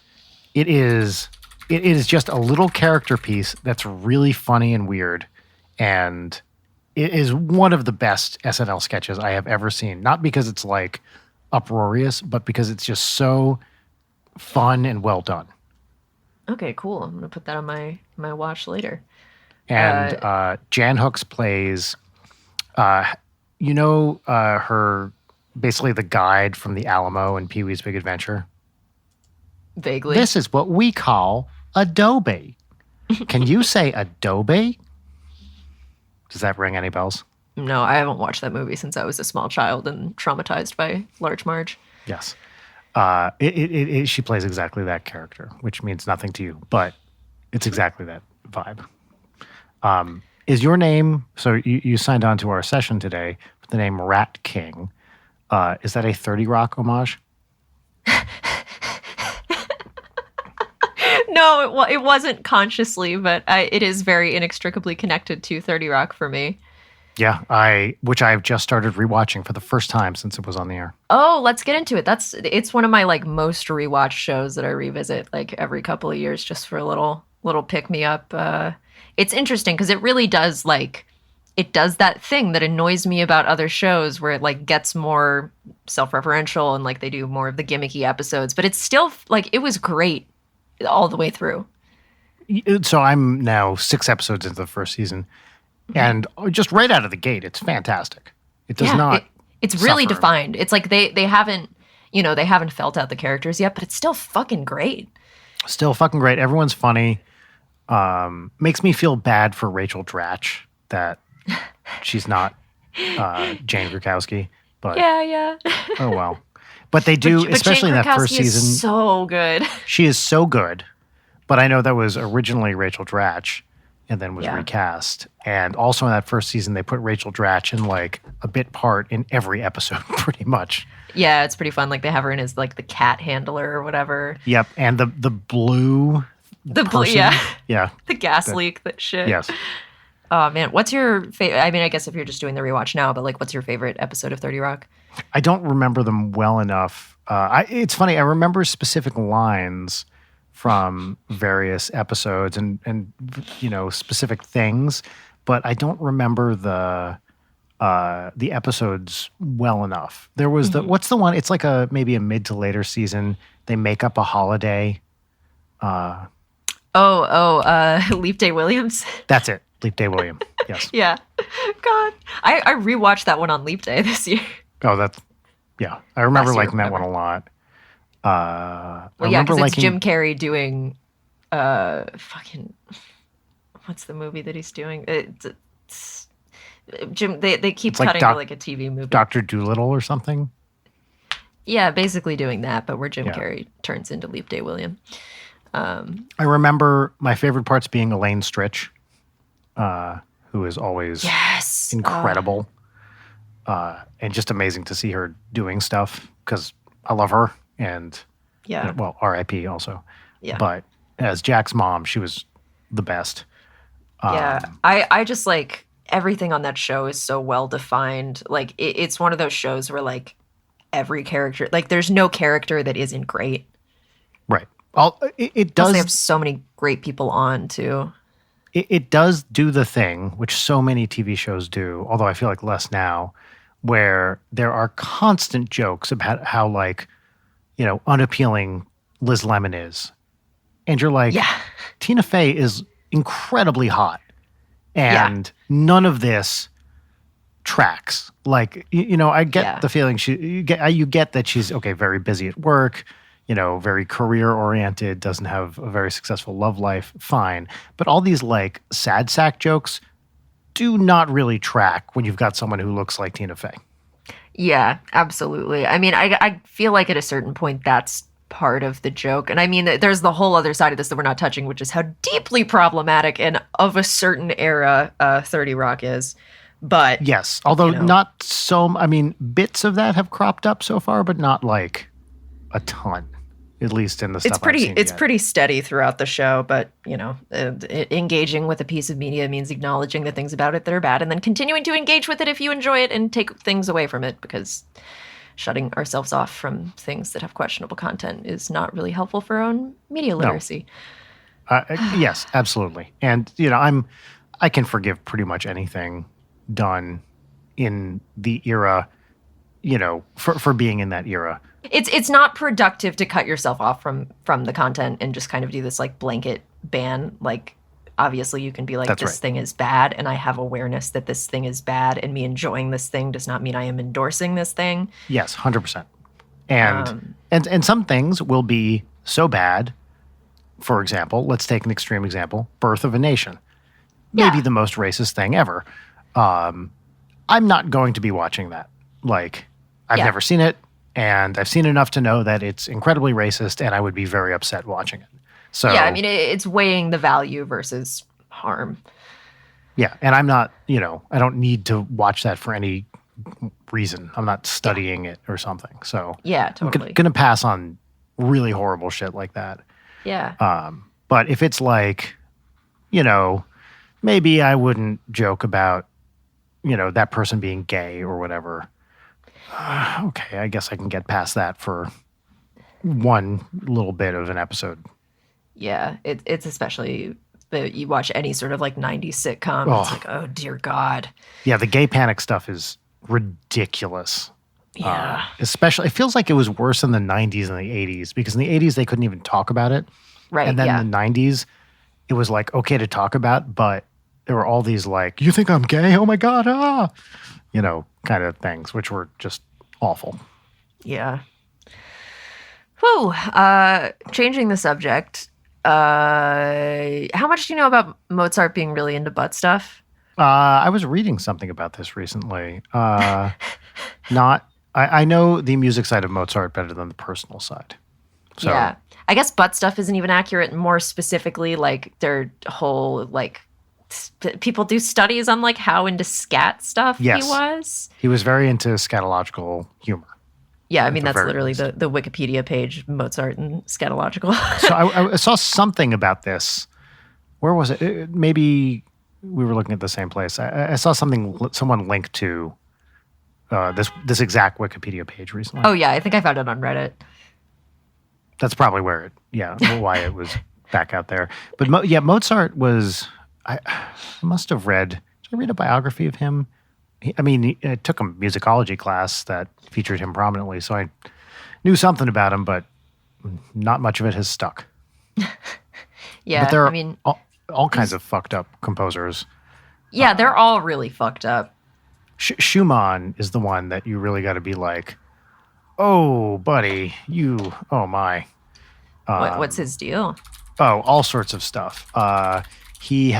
it is just a little character piece that's really funny and weird, and it is one of the best SNL sketches I have ever seen. Not because it's like uproarious, but because it's just so fun and well done. Okay, cool. I'm gonna put that on my watch later. And Jan Hooks plays, her basically the guide from the Alamo and Pee Wee's Big Adventure. Vaguely. This is what we call Adobe. Can you say Adobe? Does that ring any bells? No, I haven't watched that movie since I was a small child and traumatized by Large Marge. Yes. She plays exactly that character, which means nothing to you, but it's exactly that vibe. Is your name, so you signed on to our session today with the name Rat King. Is that a 30 Rock homage? No, it wasn't consciously, but it is very inextricably connected to 30 Rock for me. Yeah, which I've just started rewatching for the first time since it was on the air. Oh, let's get into it. It's one of my like most rewatched shows that I revisit like every couple of years just for a little pick me up. It's interesting because it really does that thing that annoys me about other shows where it like gets more self-referential and like they do more of the gimmicky episodes, but it's still like it was great all the way through. So I'm now 6 episodes into the first season, and just right out of the gate, it's fantastic. It does not. It's really suffer. defined. It's like they haven't, they haven't felt out the characters yet, but it's still fucking great. Still fucking great. Everyone's funny. Makes me feel bad for Rachel Dratch that she's not Jane Krakowski. But Yeah. oh well. But they do, but especially Jane in that first Krakowski is season. so good. She is so good. But I know that was originally Rachel Dratch and then was recast. And also in that first season, they put Rachel Dratch in like a bit part in every episode, pretty much. Yeah, it's pretty fun. Like they have her in as like the cat handler or whatever. Yep. And the blue. person. Yeah. The gas leak, that shit. Yes. Oh man, what's your favorite? I mean, I guess if you're just doing the rewatch now, but like, what's your favorite episode of 30 Rock? I don't remember them well enough. It's funny. I remember specific lines from various episodes and specific things, but I don't remember the episodes well enough. There was what's the one? It's like maybe a mid to later season. They make up a holiday. Leap Day Williams. That's it. Leap Day William. Yes. Yeah. God. I rewatched that one on Leap Day this year. Oh, yeah. I remember Last year, liking that one a lot. Well, yeah, because it's Jim Carrey doing fucking what's the movie that he's doing? It's Jim. They keep cutting to like a TV movie. Dr. Dolittle or something. Yeah, basically doing that, but where Jim Carrey turns into Leap Day William. I remember my favorite parts being Elaine Stritch, who is always incredible and just amazing to see her doing stuff because I love her and R.I.P. also. Yeah. But as Jack's mom, she was the best. I just like everything on that show is so well defined. Like it's one of those shows where like every character, like there's no character that isn't great. Right. It does. Plus they have so many great people on too. It does do the thing, which so many TV shows do, although I feel like less now, where there are constant jokes about how like, unappealing Liz Lemon is. And you're like, Tina Fey is incredibly hot. And none of this tracks. Like, I get the feeling you get that she's very busy at work, very career oriented, doesn't have a very successful love life. Fine. But all these like sad sack jokes do not really track when you've got someone who looks like Tina Fey. Yeah, absolutely. I mean, I feel like at a certain point that's part of the joke. And I mean, there's the whole other side of this that we're not touching, which is how deeply problematic and of a certain era 30 Rock is. But yes, although not so, I mean, bits of that have cropped up so far, but not like a ton, at least in the stuff I've seen It's yet. pretty steady throughout the show, but, engaging with a piece of media means acknowledging the things about it that are bad and then continuing to engage with it if you enjoy it and take things away from it, because shutting ourselves off from things that have questionable content is not really helpful for our own media literacy. No. Yes, absolutely. And, I can forgive pretty much anything done in the era, for being in that era. It's not productive to cut yourself off from the content and just kind of do this like blanket ban. Like, obviously you can be like, this thing is bad, and I have awareness that this thing is bad, and me enjoying this thing does not mean I am endorsing this thing. Yes, 100%. And some things will be so bad. For example, let's take an extreme example, Birth of a Nation. Maybe the most racist thing ever. I'm not going to be watching that. Like, I've never seen it, and I've seen enough to know that it's incredibly racist, and I would be very upset watching it. So yeah, I mean, it's weighing the value versus harm. Yeah, and I'm not, I don't need to watch that for any reason. I'm not studying it or something. So yeah, totally. I'm going to pass on really horrible shit like that. Yeah. But if it's like, maybe I wouldn't joke about, that person being gay or whatever. Okay, I guess I can get past that for one little bit of an episode. Yeah, it's especially you watch any sort of like 90s sitcom, it's like, oh dear God. Yeah, the gay panic stuff is ridiculous. Yeah. Especially, it feels like it was worse in the 90s and the 80s, because in the 80s they couldn't even talk about it. Right. And then yeah. in the 90s, it was like okay to talk about, but there were all these like, you think I'm gay? Oh my God, kind of things, which were just awful. Yeah. Whew. Changing the subject. How much do you know about Mozart being really into butt stuff? I was reading something about this recently. I know the music side of Mozart better than the personal side. So, yeah. I guess butt stuff isn't even accurate. More specifically, like their whole people do studies on like how into scat stuff Yes. he was. He was very into scatological humor. Yeah, I mean, the that's very literally least. the Wikipedia page, Mozart and scatological. So I saw something about this. Where was it? Maybe we were looking at the same place. I saw someone linked to this exact Wikipedia page recently. Oh, yeah, I think I found it on Reddit. That's probably why it was back out there. But Mozart was, I must have read, did I read a biography of him? I took a musicology class that featured him prominently, so I knew something about him, but not much of it has stuck. Yeah, but there are all kinds of fucked up composers. Yeah, they're all really fucked up. Schumann is the one that you really got to be like, oh, buddy, oh my. What's his deal? Oh, all sorts of stuff. He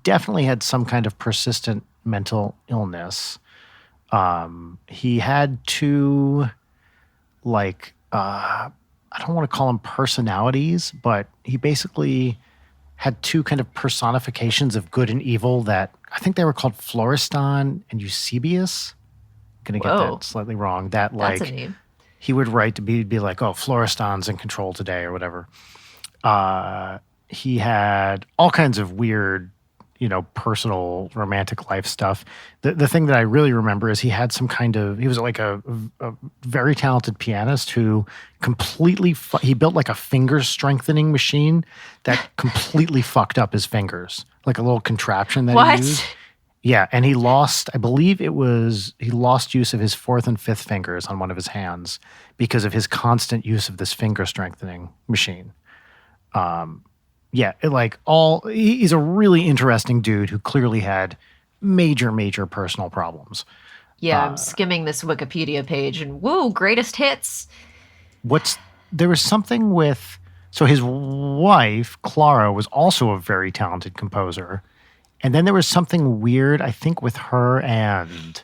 definitely had some kind of persistent mental illness. He had two, I don't want to call them personalities, but he basically had two kind of personifications of good and evil that I think they were called Florestan and Eusebius. I'm going to get that slightly wrong. That's a name. He would write to be like, oh, Florestan's in control today or whatever. He had all kinds of weird, personal romantic life stuff. The thing that I really remember is he was like a very talented pianist who completely, he built like a finger strengthening machine that completely fucked up his fingers, like a little contraption that he used. Yeah, and he lost use of his fourth and fifth fingers on one of his hands because of his constant use of this finger strengthening machine. He's a really interesting dude who clearly had major, major personal problems. Yeah, I'm skimming this Wikipedia page and whoa, greatest hits. There was something with, so his wife, Clara, was also a very talented composer. And then there was something weird, I think, with her and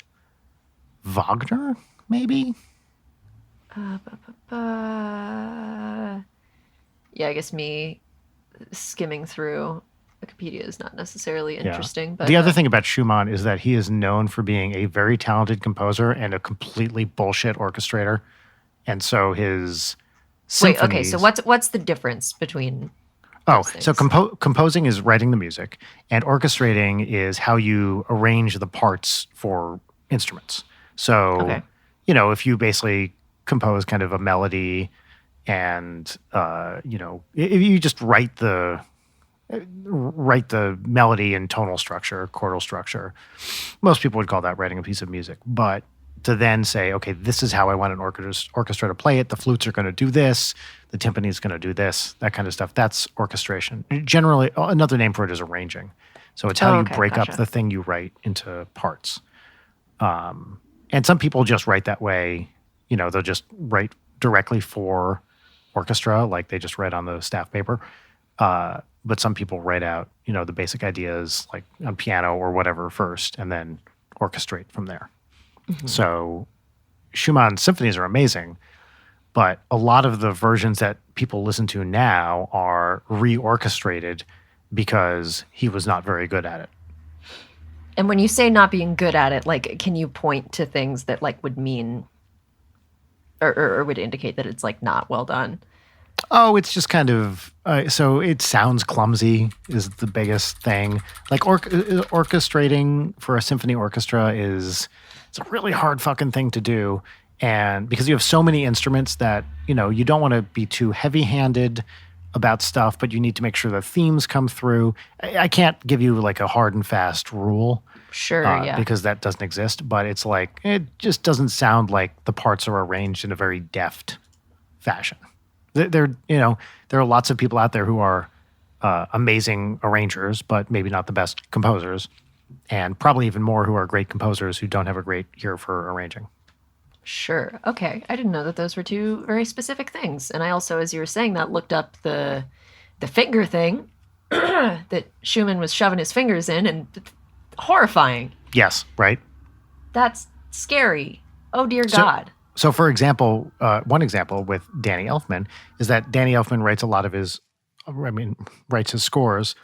Wagner, maybe? Yeah, I guess me skimming through Wikipedia is not necessarily interesting. But the other thing about Schumann is that he is known for being a very talented composer and a completely bullshit orchestrator. And so his symphonies... Wait, okay, so what's the difference between... So composing is writing the music, and orchestrating is how you arrange the parts for instruments. So, if you basically compose kind of a melody and, if you just write the melody and tonal structure, chordal structure, most people would call that writing a piece of music. But to then say, okay, this is how I want an orchestra to play it. The flutes are going to do this. The timpani is going to do this, that kind of stuff. That's orchestration. Generally, another name for it is arranging. So it's how you break up the thing you write into parts. And some people just write that way. They'll just write directly for orchestra, like they just write on the staff paper. But some people write out, the basic ideas like on piano or whatever first, and then orchestrate from there. Mm-hmm. So Schumann's symphonies are amazing, but a lot of the versions that people listen to now are reorchestrated because he was not very good at it. And when you say not being good at it, like, can you point to things that like would mean or would indicate that it's like not well done? Oh, it's just kind of so it sounds clumsy is the biggest thing. Like orchestrating for a symphony orchestra it's a really hard fucking thing to do. And because you have so many instruments that, you don't want to be too heavy-handed about stuff, but you need to make sure the themes come through. I can't give you like a hard and fast rule. Sure, yeah. because that doesn't exist. But it's like, it just doesn't sound like the parts are arranged in a very deft fashion. There are lots of people out there who are amazing arrangers, but maybe not the best composers, and probably even more who are great composers who don't have a great ear for arranging. Sure. Okay. I didn't know that those were two very specific things. And I also, as you were saying that, looked up the finger thing that Schumann was shoving his fingers in, and horrifying. Yes, right? That's scary. Oh, dear God. So for example, one example with Danny Elfman is that Danny Elfman writes his scores,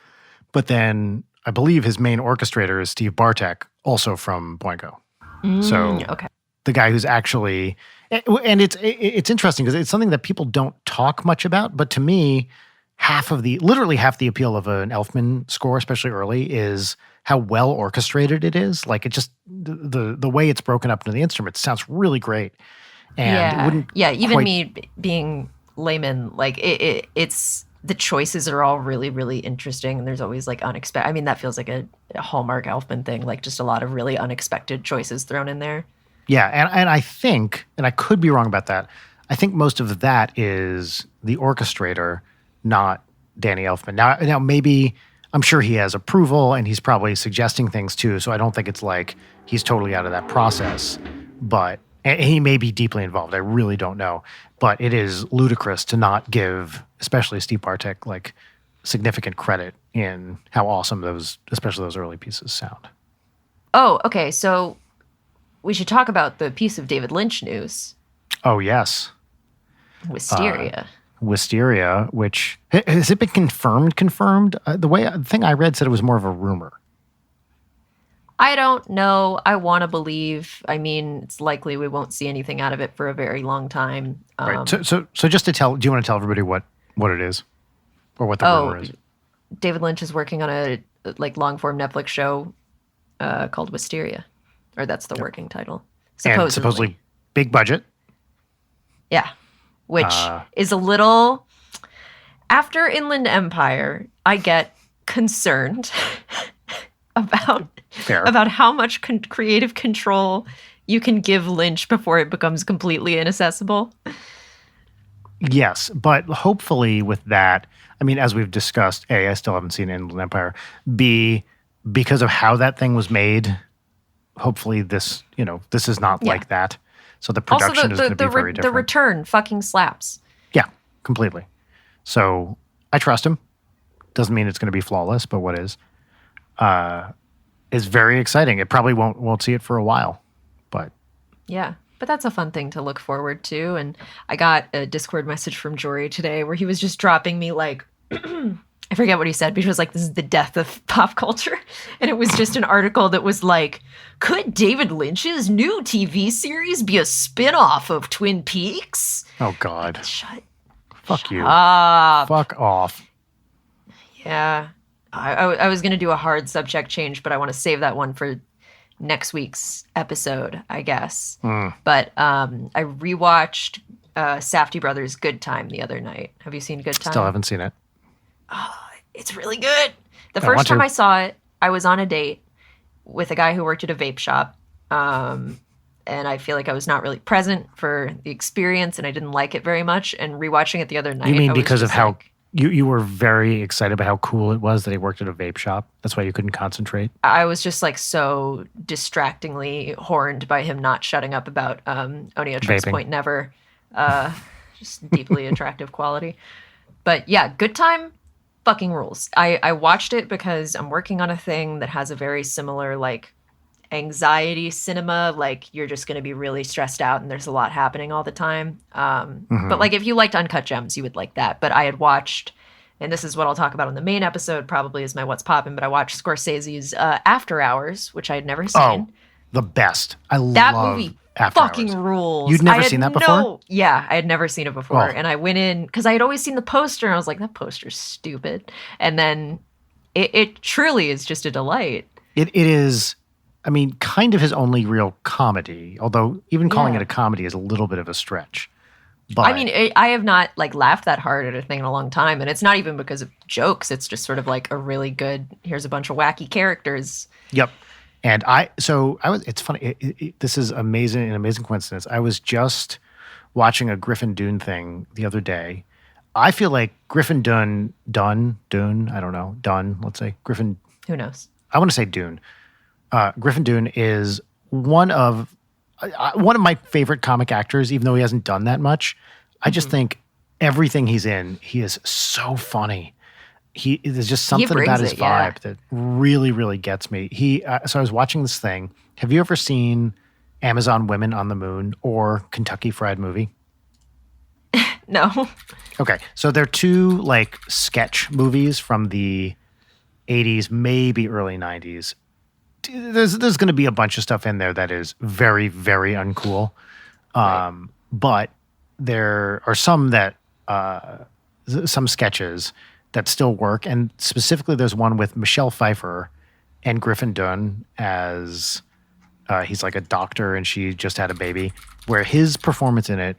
but then I believe his main orchestrator is Steve Bartek, also from Boingo. Okay. The guy who's actually, and it's interesting because it's something that people don't talk much about, but to me, literally half the appeal of an Elfman score, especially early, is how well orchestrated it is. Like, it just, the way it's broken up into the instruments sounds really great. And it wouldn't even me being layman, like it's the choices are all really, really interesting, and there's always like unexpected. I mean, that feels like a Hallmark Elfman thing, like just a lot of really unexpected choices thrown in there. Yeah, and I think, and I could be wrong about that, I think most of that is the orchestrator, not Danny Elfman. Now maybe, I'm sure he has approval and he's probably suggesting things too, so I don't think it's like he's totally out of that process, but and he may be deeply involved. I really don't know. But it is ludicrous to not give, especially Steve Bartek, like significant credit in how awesome especially those early pieces sound. Oh, okay. So we should talk about the piece of David Lynch news. Oh, yes. Wisteria. Wisteria, which, has it been confirmed? The thing I read said it was more of a rumor. I don't know. I want to believe. I mean, it's likely we won't see anything out of it for a very long time. Right. So just to tell, do you want to tell everybody what it is, or what the rumor is? David Lynch is working on a long form Netflix show called Wisteria, or that's the working title. Supposedly big budget. Yeah, which is a little. After Inland Empire, I get concerned about how much creative control you can give Lynch before it becomes completely inaccessible. Yes, but hopefully with that, I mean, as we've discussed, A, I still haven't seen Inland Empire. B, because of how that thing was made, hopefully this is not like that. So the production is going to be very different. The return fucking slaps. Yeah, completely. So I trust him. Doesn't mean it's going to be flawless, but what is very exciting. It probably won't see it for a while, but yeah. But that's a fun thing to look forward to. And I got a Discord message from Jory today where he was just dropping me like, I forget what he said, but he was like, this is the death of pop culture. And it was just an article that was like, could David Lynch's new TV series be a spin-off of Twin Peaks? Oh, God. Fuck you. Up. Fuck off. Yeah. I was going to do a hard subject change, but I want to save that one for next week's episode, I guess. But I rewatched Safdie Brothers' Good Time the other night. Have you seen Good Time? Still haven't seen it. Oh, it's really good. The first time I saw it, I was on a date with a guy who worked at a vape shop. And I feel like I was not really present for the experience, and I didn't like it very much. And rewatching it the other night, you mean because of how you were very excited about how cool it was that he worked at a vape shop? That's why you couldn't concentrate? I was just like so distractingly horned by him not shutting up about Onio Trump's Point Never. Just deeply attractive quality. But yeah, Good Time fucking rules. I watched it because I'm working on a thing that has a very similar like anxiety cinema, like you're just going to be really stressed out and there's a lot happening all the time. But like if you liked Uncut Gems, you would like that. But I had watched, and this is what I'll talk about on the main episode, probably is my What's Poppin', but I watched Scorsese's After Hours, which I had never seen. Oh, the best. I love that movie. After fucking Hours. rules. You'd never seen that before? Yeah, I had never seen it before. Oh. And I went in, because I had always seen the poster, and I was like, that poster's stupid. And then it truly is just a delight. It is, I mean, kind of his only real comedy, although even calling it a comedy is a little bit of a stretch. But I mean, I have not like laughed that hard at a thing in a long time, and it's not even because of jokes. It's just sort of like a really good, here's a bunch of wacky characters. Yep. And it's funny. This is amazing, an amazing coincidence. I was just watching a Griffin Dune thing the other day. I feel like Griffin Dune, I don't know, let's say Griffin. Who knows? I want to say Dune. Griffin Dune is one of my favorite comic actors, even though he hasn't done that much. I just think everything he's in, he is so funny. There's just something about his vibe that really, really gets me. So I was watching this thing. Have you ever seen Amazon Women on the Moon or Kentucky Fried Movie? No. Okay, so they're two like sketch movies from the 80s, maybe early 90s. There's going to be a bunch of stuff in there that is very, very uncool. Right. But there are some sketches that still work. And specifically there's one with Michelle Pfeiffer and Griffin Dunne as he's like a doctor and she just had a baby, where his performance in it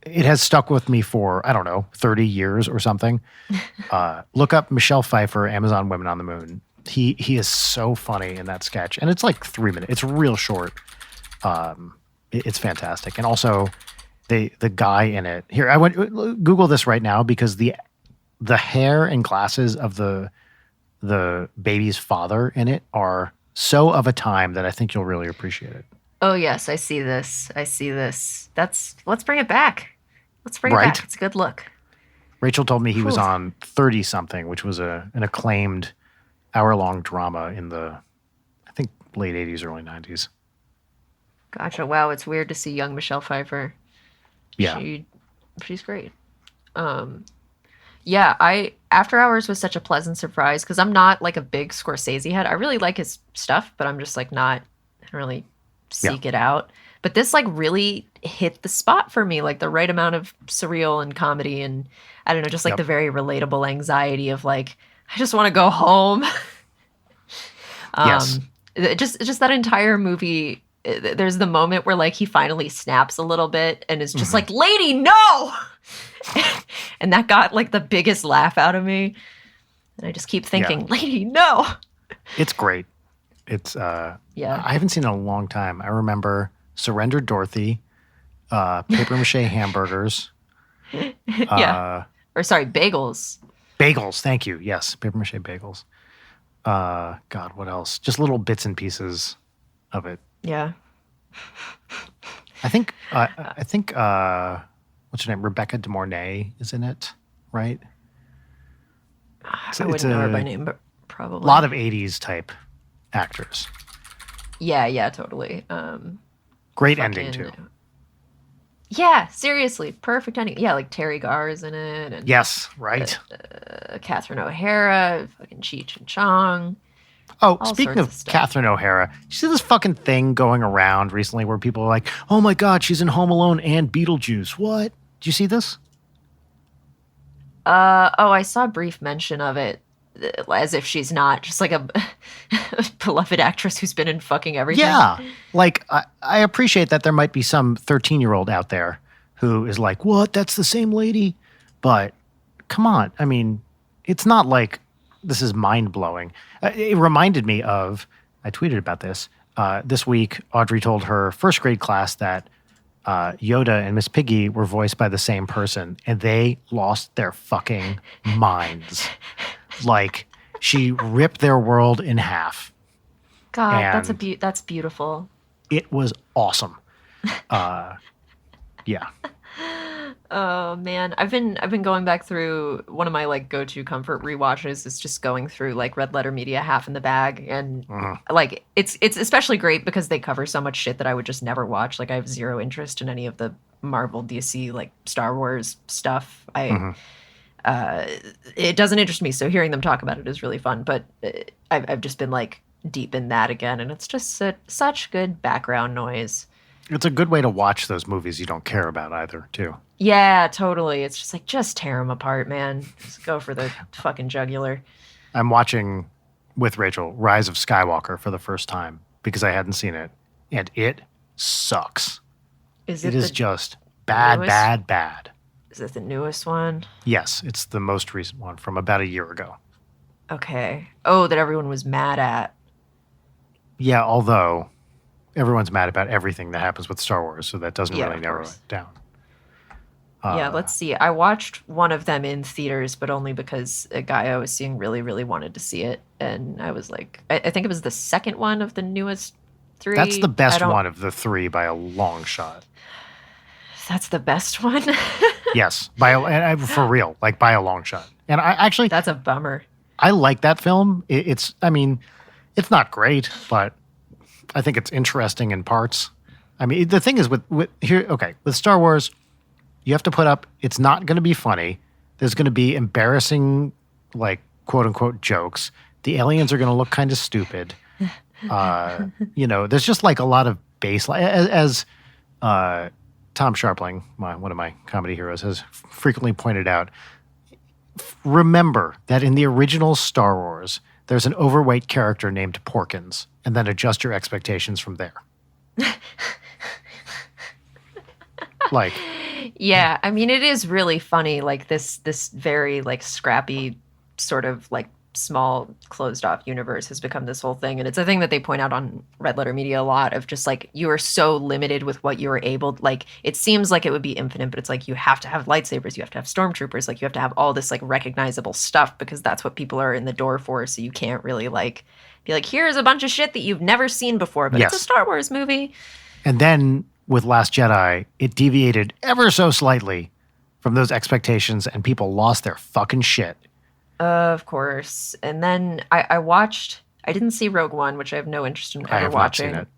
has stuck with me for, I don't know, 30 years or something. Look up Michelle Pfeiffer, Amazon Women on the Moon. He is so funny in that sketch. And it's like 3 minutes. It's real short. It's fantastic. And also the guy in it. Here, I went Google this right now because the hair and glasses of the baby's father in it are so of a time that I think you'll really appreciate it. Oh yes, I see this. Let's bring it back. Let's bring it back. It's a good look. Rachel told me he was on 30 something, which was an acclaimed hour-long drama in the, I think, late 80s, early 90s. Gotcha. Wow, it's weird to see young Michelle Pfeiffer. Yeah. She's great. Yeah, After Hours was such a pleasant surprise because I'm not like a big Scorsese head. I really like his stuff, but I'm just like I don't really seek it out. But this like really hit the spot for me, like the right amount of surreal and comedy and I don't know, just like the very relatable anxiety of like, I just want to go home. Yes. Just that entire movie. There's the moment where like he finally snaps a little bit and is just like, lady, no. And that got like the biggest laugh out of me. And I just keep thinking, lady, no. It's great. It's I haven't seen it in a long time. I remember Surrender Dorothy, paper mache hamburgers. Or sorry, bagels. Bagels, thank you. Yes, paper mache bagels. God, what else? Just little bits and pieces of it. Yeah. I think what's her name? Rebecca De Mornay is in it, right? I wouldn't know her by name, but probably. A lot of 80s type actors. Yeah, totally. Great ending too. Yeah, seriously, perfect ending. Yeah, like Terry Garr is in it. And, yes, right. Catherine O'Hara, fucking Cheech and Chong. Oh, speaking of Catherine O'Hara, you see this fucking thing going around recently where people are like, oh my God, she's in Home Alone and Beetlejuice. What? Do you see this? I saw a brief mention of it, as if she's not just like a beloved actress who's been in fucking everything. Yeah. Like, I appreciate that there might be some 13-year-old out there who is like, what? That's the same lady? But come on. I mean, it's not like this is mind-blowing. It reminded me of, I tweeted about this week, Audrey told her first grade class that Yoda and Miss Piggy were voiced by the same person, and they lost their fucking minds. Like, she ripped their world in half. God, that's beautiful. It was awesome. Yeah. Oh man, I've been going back through one of my like go-to comfort rewatches is just going through like Red Letter Media Half in the Bag, and like it's especially great because they cover so much shit that I would just never watch. Like I have zero interest in any of the Marvel, DC, like Star Wars stuff. It doesn't interest me, so hearing them talk about it is really fun. But I've just been like deep in that again, and it's just such good background noise. It's a good way to watch those movies you don't care about either, too. Yeah, totally. It's just like, just tear them apart, man. Just go for the fucking jugular. I'm watching with Rachel Rise of Skywalker for the first time because I hadn't seen it, and it sucks. It is just bad, bad. Is it the newest one? Yes, it's the most recent one from about a year ago. Okay. Oh, that everyone was mad at. Yeah, although everyone's mad about everything that happens with Star Wars, so that doesn't Yeah, really of narrow course. it down. Yeah, let's see. I watched one of them in theaters, but only because a guy I was seeing really, really wanted to see it. And I was like, I think it was the second one of the newest three. That's the I best don't- one of the three by a long shot. That's the best one. Yes, for real, like by a long shot. And I actually, That's a bummer. I like that film. It's not great, but I think it's interesting in parts. I mean, the thing is with Star Wars, you have to put up, it's not going to be funny. There's going to be embarrassing, like, quote unquote jokes. The aliens are going to look kind of stupid. There's just like a lot of baseline. As Tom Sharpling, one of my comedy heroes, has frequently pointed out, remember that in the original Star Wars, there's an overweight character named Porkins, and then adjust your expectations from there. Like, Yeah, I mean, it is really funny. Like this very like scrappy sort of like small closed off universe has become this whole thing, and it's a thing that they point out on Red Letter Media a lot of just like you are so limited with what you are able. Like it seems like it would be infinite, but it's like you have to have lightsabers, you have to have stormtroopers, like you have to have all this like recognizable stuff because that's what people are in the door for. So you can't really like be like, here's a bunch of shit that you've never seen before, but Yes. it's a Star Wars movie. and then with Last Jedi, it deviated ever so slightly from those expectations, and people lost their fucking shit. Of course. And then I didn't see Rogue One, which I have no interest in I ever have watching. not seen it.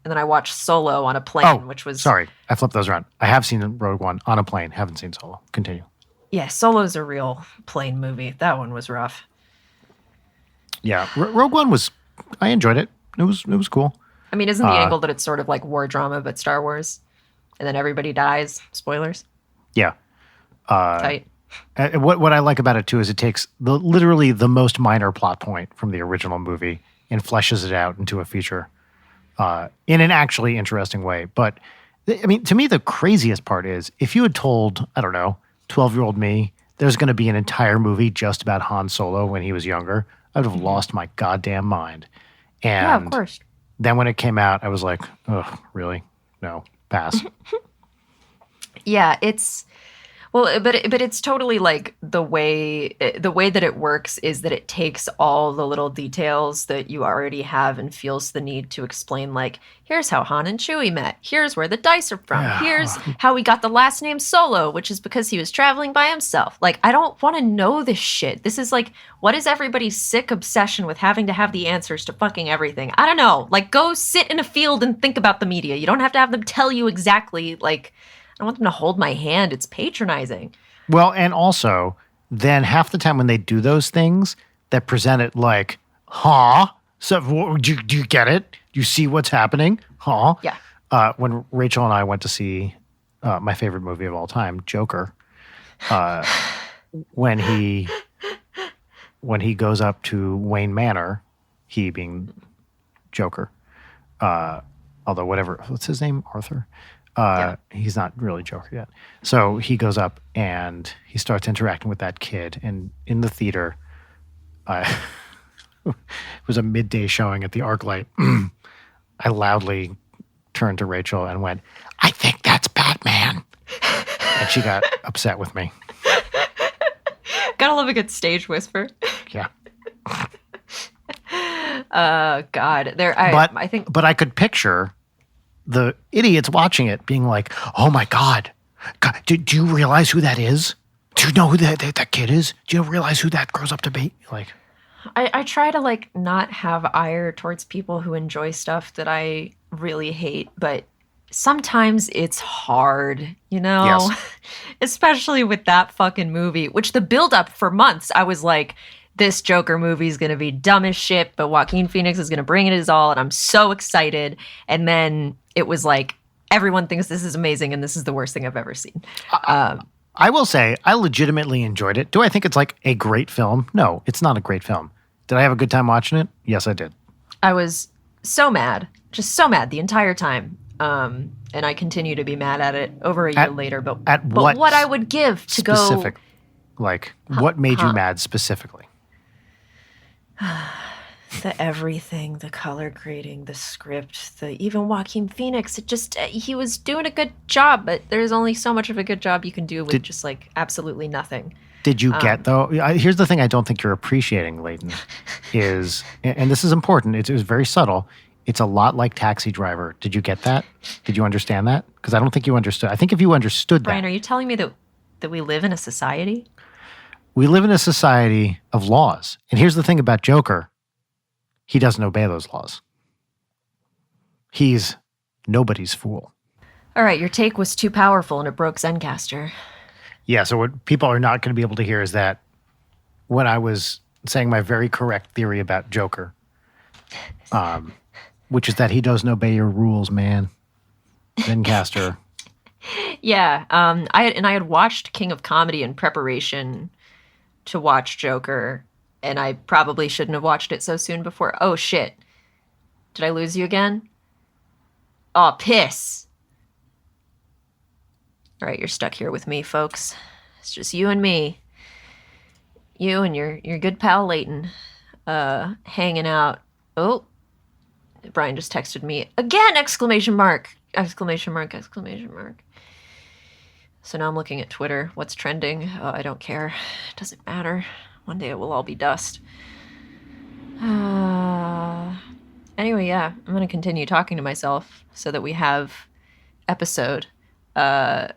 And then I watched Solo on a plane, which was Sorry, I flipped those around. I have seen Rogue One on a plane. Haven't seen Solo. Continue. Yeah, Solo's a real plane movie. That one was rough. Yeah, Rogue One was. I enjoyed it. It was cool. I mean, isn't the angle that it's sort of like war drama but Star Wars, and then everybody dies? Spoilers. Yeah. Tight. What I like about it too is it takes literally the most minor plot point from the original movie and fleshes it out into a feature in an actually interesting way. But I mean, to me, the craziest part is if you had told, I don't know, 12-year-old me, there's going to be an entire movie just about Han Solo when he was younger, I would have lost my goddamn mind. And Yeah, of course. then when it came out, I was like, oh, really? No, pass. Yeah, but it's totally like the way that it works is that it takes all the little details that you already have and feels the need to explain, like, here's how Han and Chewie met, here's where the dice are from, here's how he got the last name Solo, which is because he was traveling by himself. Like, I don't want to know this shit. This is like, what is everybody's sick obsession with having to have the answers to fucking everything? I don't know. Like, go sit in a field and think about the media. You don't have to have them tell you exactly, like, I don't want them to hold my hand. It's patronizing. Well, and also, then half the time when they do those things, that present it like, huh? So do you get it? Do you see what's happening? Huh? Yeah. When Rachel and I went to see my favorite movie of all time, Joker, when he goes up to Wayne Manor, he being Joker, although what's his name? Arthur? He's not really Joker yet. So he goes up and he starts interacting with that kid. And in the theater, it was a midday showing at the ArcLight. I loudly turned to Rachel and went, I think that's Batman. And she got upset with me. Gotta love a good stage whisper. Yeah. God. I think But I could picture the idiots watching it being like, oh my God, do you realize who that is? Do you know who that kid is? Do you realize who that grows up to be? Like, I try to like not have ire towards people who enjoy stuff that I really hate, but sometimes it's hard, you know? Yes. Especially with that fucking movie, which the buildup for months, I was like, this Joker movie is going to be dumb as shit, but Joaquin Phoenix is going to bring it his all, and I'm so excited. And then it was like, everyone thinks this is amazing, and this is the worst thing I've ever seen. I will say, I legitimately enjoyed it. Do I think it's like a great film? No, it's not a great film. Did I have a good time watching it? Yes, I did. I was so mad, just so mad the entire time. And I continue to be mad at it over a year later. But what I would give to specific, like, what made you mad specifically? The everything, the color grading, the script, even Joaquin Phoenix, he was doing a good job, but there's only so much of a good job you can do with just like absolutely nothing. Did you get, though? Here's the thing I don't think you're appreciating, Leighton, is, and this is important, it was very subtle. It's a lot like Taxi Driver. Did you get that? Did you understand that? Because I don't think you understood. I think if you understood Brian, are you telling me that we live in a society? We live in a society of laws. And here's the thing about Joker. He doesn't obey those laws. He's nobody's fool. All right, your take was too powerful and it broke Zencaster. Yeah, so what people are not going to be able to hear is that when I was saying my very correct theory about Joker, which is that he doesn't obey your rules, man. Zencaster. Yeah, I had watched King of Comedy in preparation to watch Joker, and I probably shouldn't have watched it so soon before. Oh, shit. Did I lose you again? Oh, piss. All right, you're stuck here with me, folks. It's just you and me. You and your good pal Leighton hanging out. Oh, Brian just texted me again! Exclamation mark! Exclamation mark! Exclamation mark! So now I'm looking at Twitter. What's trending? Oh, I don't care. It doesn't matter. One day it will all be dust. Anyway, yeah, I'm going to continue talking to myself so that we have episode. I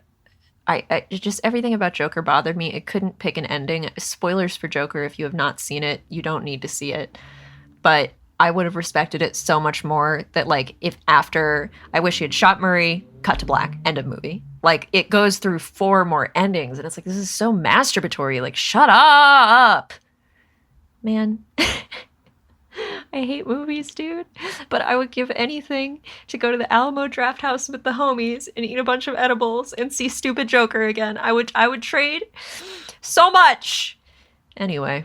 just everything about Joker bothered me. It couldn't pick an ending. Spoilers for Joker. If you have not seen it, you don't need to see it. But I would have respected it so much more that, like, if after I wish he had shot Murray, cut to black, end of movie. Like, it goes through 4 more endings, and it's like, this is so masturbatory. Like, shut up, man. I hate movies, dude. But I would give anything to go to the Alamo Draft House with the homies and eat a bunch of edibles and see stupid Joker again. I would trade so much. Anyway.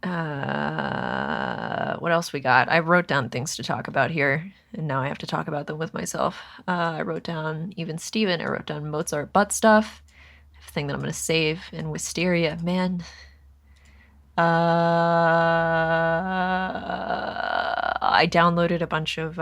What else we got? I wrote down things to talk about here, and now I have to talk about them with myself. I wrote down Even Steven. I wrote down Mozart butt stuff. I have a thing that I'm going to save. And Wisteria. Man. I downloaded a bunch of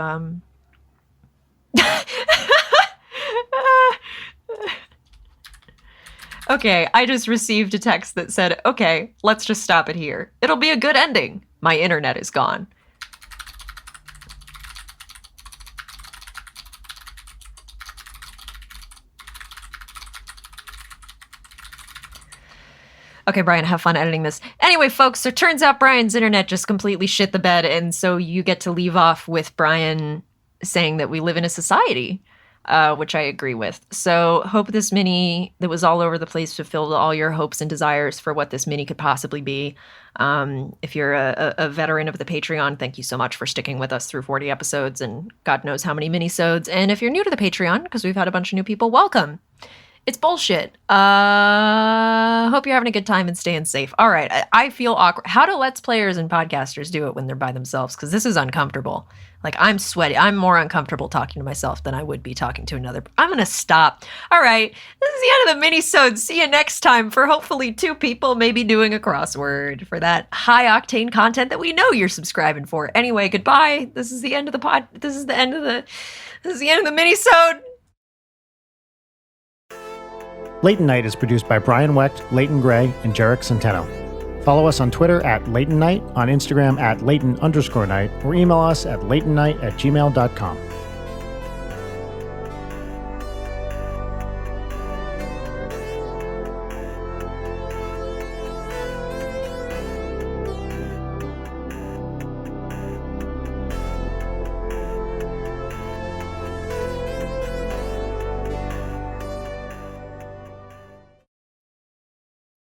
Okay, I just received a text that said, okay, let's just stop it here. It'll be a good ending. My internet is gone. Okay, Brian, have fun editing this. Anyway, folks, so it turns out Brian's internet just completely shit the bed, and so you get to leave off with Brian saying that we live in a society, which I agree with. So hope this mini that was all over the place fulfilled all your hopes and desires for what this mini could possibly be. If you're a veteran of the Patreon, thank you so much for sticking with us through 40 episodes and God knows how many mini-sodes. And if you're new to the Patreon, because we've had a bunch of new people, welcome. It's bullshit. Hope you're having a good time and staying safe. All right, I feel awkward. How do Let's Players and podcasters do it when they're by themselves? Because this is uncomfortable. Like, I'm sweaty. I'm more uncomfortable talking to myself than I would be talking to another. I'm going to stop. All right, this is the end of the mini-sode. See you next time for hopefully 2 people maybe doing a crossword for that high-octane content that we know you're subscribing for. Anyway, goodbye. This is the end of the pod. This is the end of the mini-sode. Leighton Night is produced by Brian Wecht, Leighton Gray, and Jarek Centeno. Follow us on Twitter at Leighton Night, on Instagram at Leighton_Night, or email us at leightonnight@gmail.com.